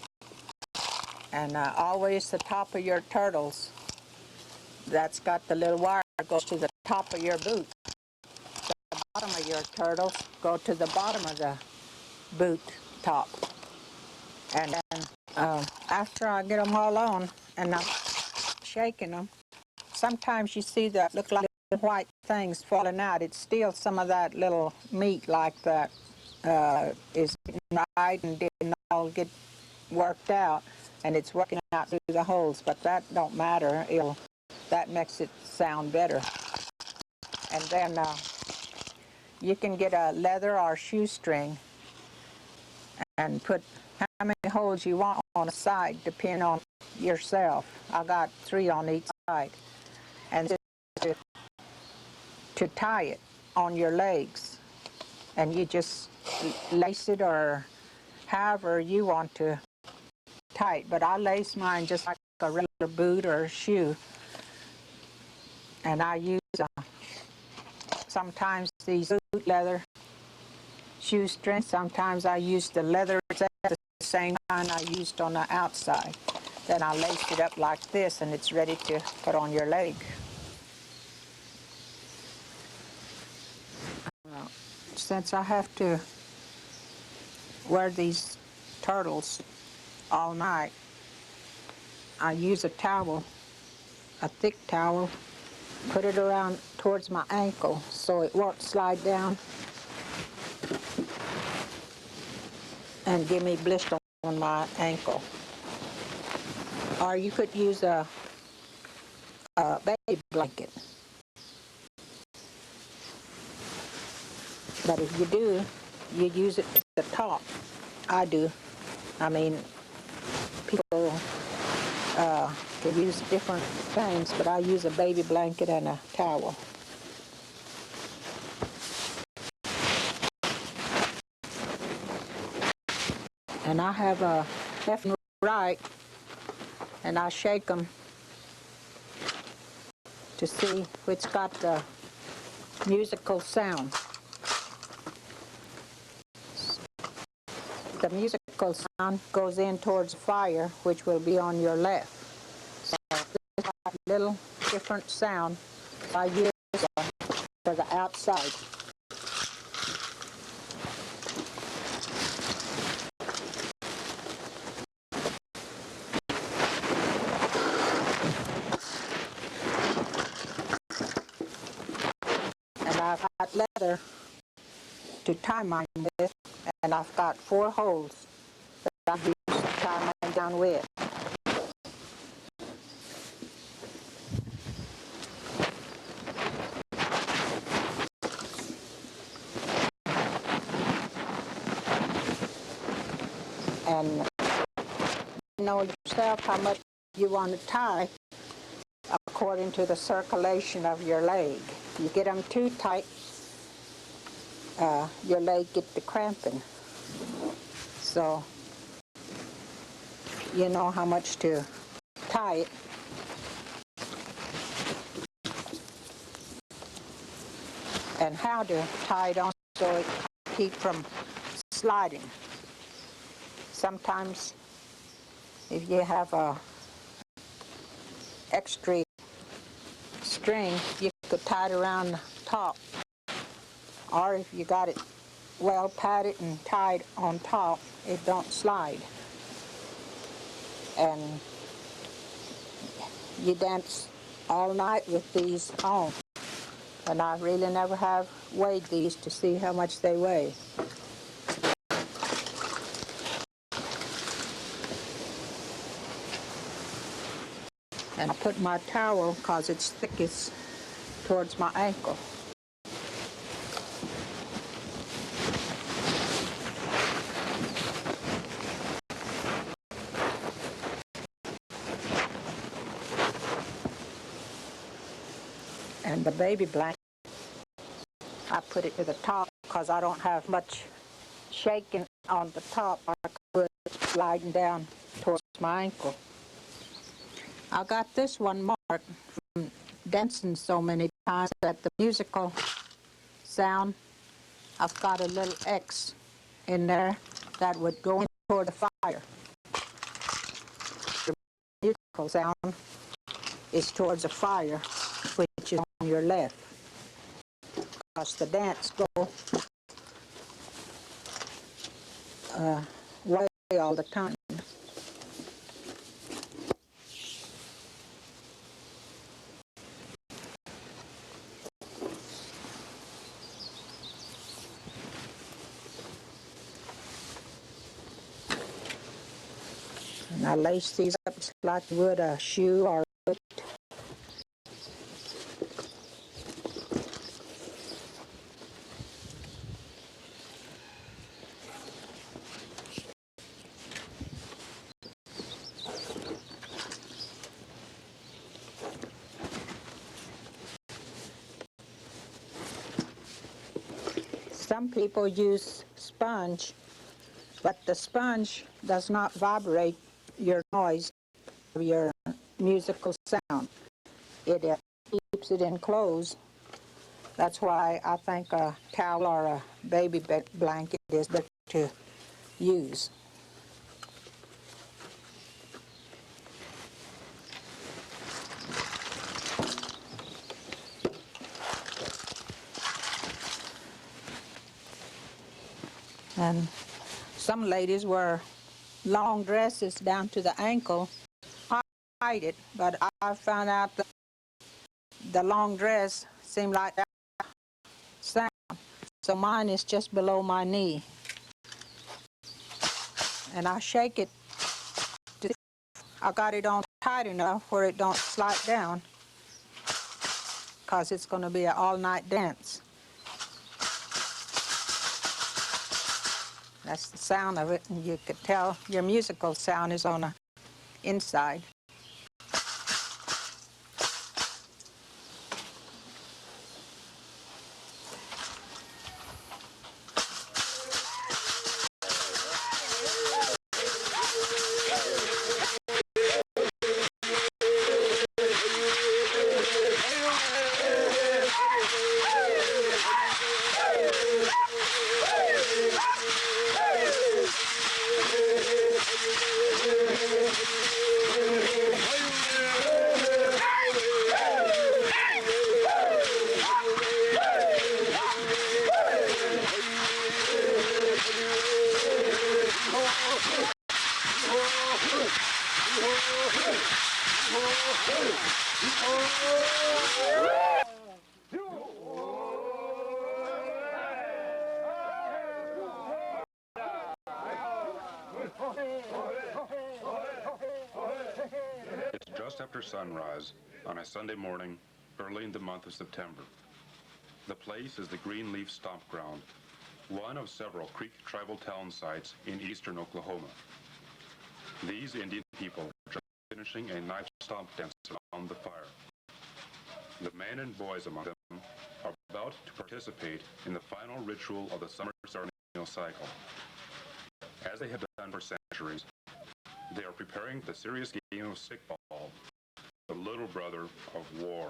[SPEAKER 3] And always the top of your turtles, that's got the little wire that goes to the top of your boot. The bottom of your turtles go to the bottom of the boot top. And then after I get them all on and I'm shaking them, sometimes you see that look like little white things falling out. It's still some of that little meat like that is right and didn't all get worked out, and it's working out through the holes, but that don't matter. That makes it sound better. And then you can get a leather or shoestring and put how many holes you want on a side, depending on yourself. I got 3 on each side. And to tie it on your legs, and you just lace it or however you want to tie it. But I lace mine just like a regular boot or shoe. And I use sometimes these boot leather shoestring. Sometimes I use the leather the same kind I used on the outside. Then I lace it up like this, and it's ready to put on your leg. Since I have to wear these turtles all night, I use a towel, a thick towel, put it around towards my ankle so it won't slide down and give me blister on my ankle. Or you could use a baby blanket. But if you do, you use it to the top. I do. I mean, people can use different things, but I use a baby blanket and a towel. And I have a left and right, and I shake them to see which got the musical sound. The musical sound goes in towards the fire, which will be on your left. little different sound I use for the outside. And I've got leather to tie mine with, and I've got 4 holes that I use to tie mine down with. And you know yourself how much you want to tie according to the circulation of your leg. If you get them too tight, your leg gets the cramping. So you know how much to tie it. And how to tie it on so it keeps from sliding. Sometimes if you have a extra string, you could tie it around the top. Or if you got it well padded and tied on top, it don't slide. And you dance all night with these on. And I really never have weighed these to see how much they weigh. And I put my towel, because it's thickest, towards my ankle. And the baby blanket, I put it to the top because I don't have much shaking on the top. I could sliding down towards my ankle. I got this one marked from dancing so many times that the musical sound, I've got a little X in there that would go in toward the fire. The musical sound is towards the fire, which is on your left. Because the dance go way all the time. And I lace these up just like you would a shoe or a boot. Some people use sponge, but the sponge does not vibrate your noise, your musical sound. It keeps it enclosed. That's why I think a towel or a baby blanket is better to use. And some ladies wear long dresses down to the ankle, hide it, but I found out that the long dress seemed like that sound, so mine is just below my knee. And I shake it, I got it on tight enough where it don't slide down, because it's going to be an all-night dance. That's the sound of it, and you could tell your musical sound is on the inside.
[SPEAKER 6] It's just after sunrise on a Sunday morning, early in the month of September. The place is the Greenleaf Stomp Ground, one of several Creek tribal town sites in eastern Oklahoma. These Indian people are just finishing a night stomp dance around the fire. The men and boys among them are about to participate in the final ritual of the summer ceremonial cycle. As they have done for centuries, they are preparing the serious game of Stickball, the little brother of war.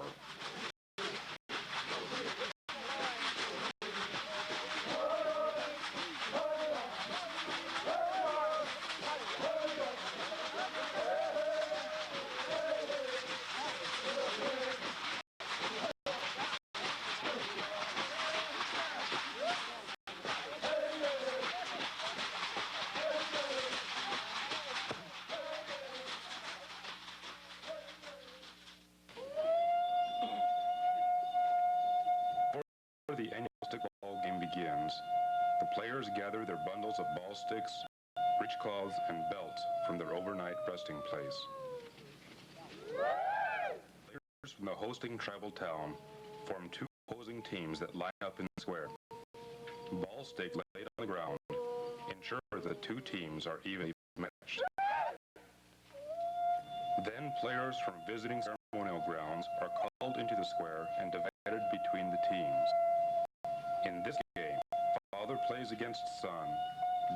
[SPEAKER 6] Before the annual Stickball game begins, the players gather their bundles of ball sticks, breechcloths, and belts from their overnight resting place. Players from the hosting tribal town form two opposing teams that line up in the square. Ball sticks laid on the ground ensure the two teams are evenly matched. Then players from visiting ceremonial grounds are called into the square and divided between the teams. In this game, father plays against son,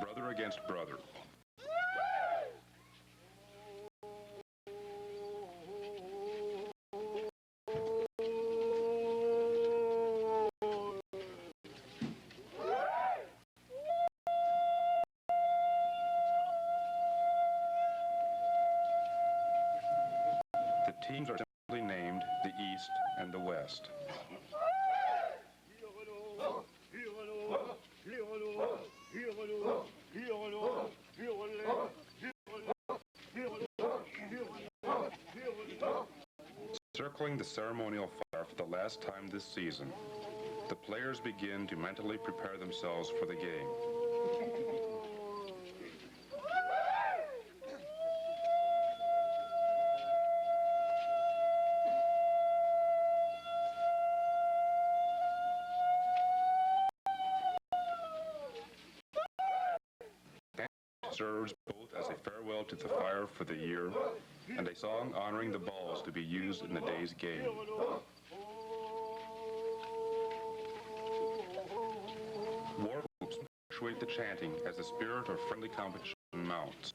[SPEAKER 6] brother against brother. The teams are simply named the East and the West. Circling the ceremonial fire for the last time this season, the players begin to mentally prepare themselves for the game. Serves both as a farewell to the fire for the year and a song honoring the balls to be used in the day's game. War whoops punctuate the chanting as the spirit of friendly competition mounts.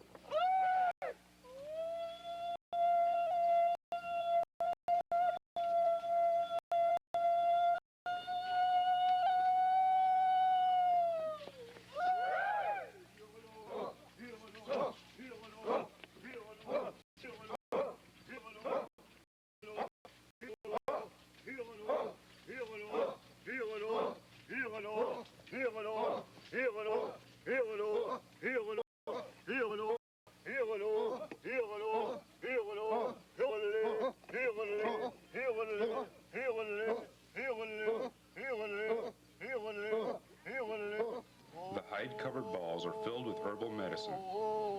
[SPEAKER 6] The hide-covered balls are filled with herbal medicine,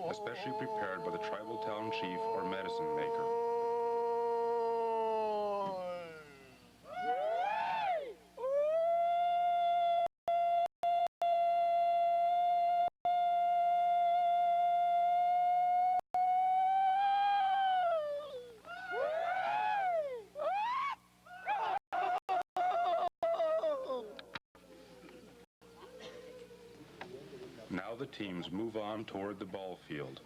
[SPEAKER 6] especially prepared by the tribal town chief or medicine maker. Now the teams move on toward the ball field.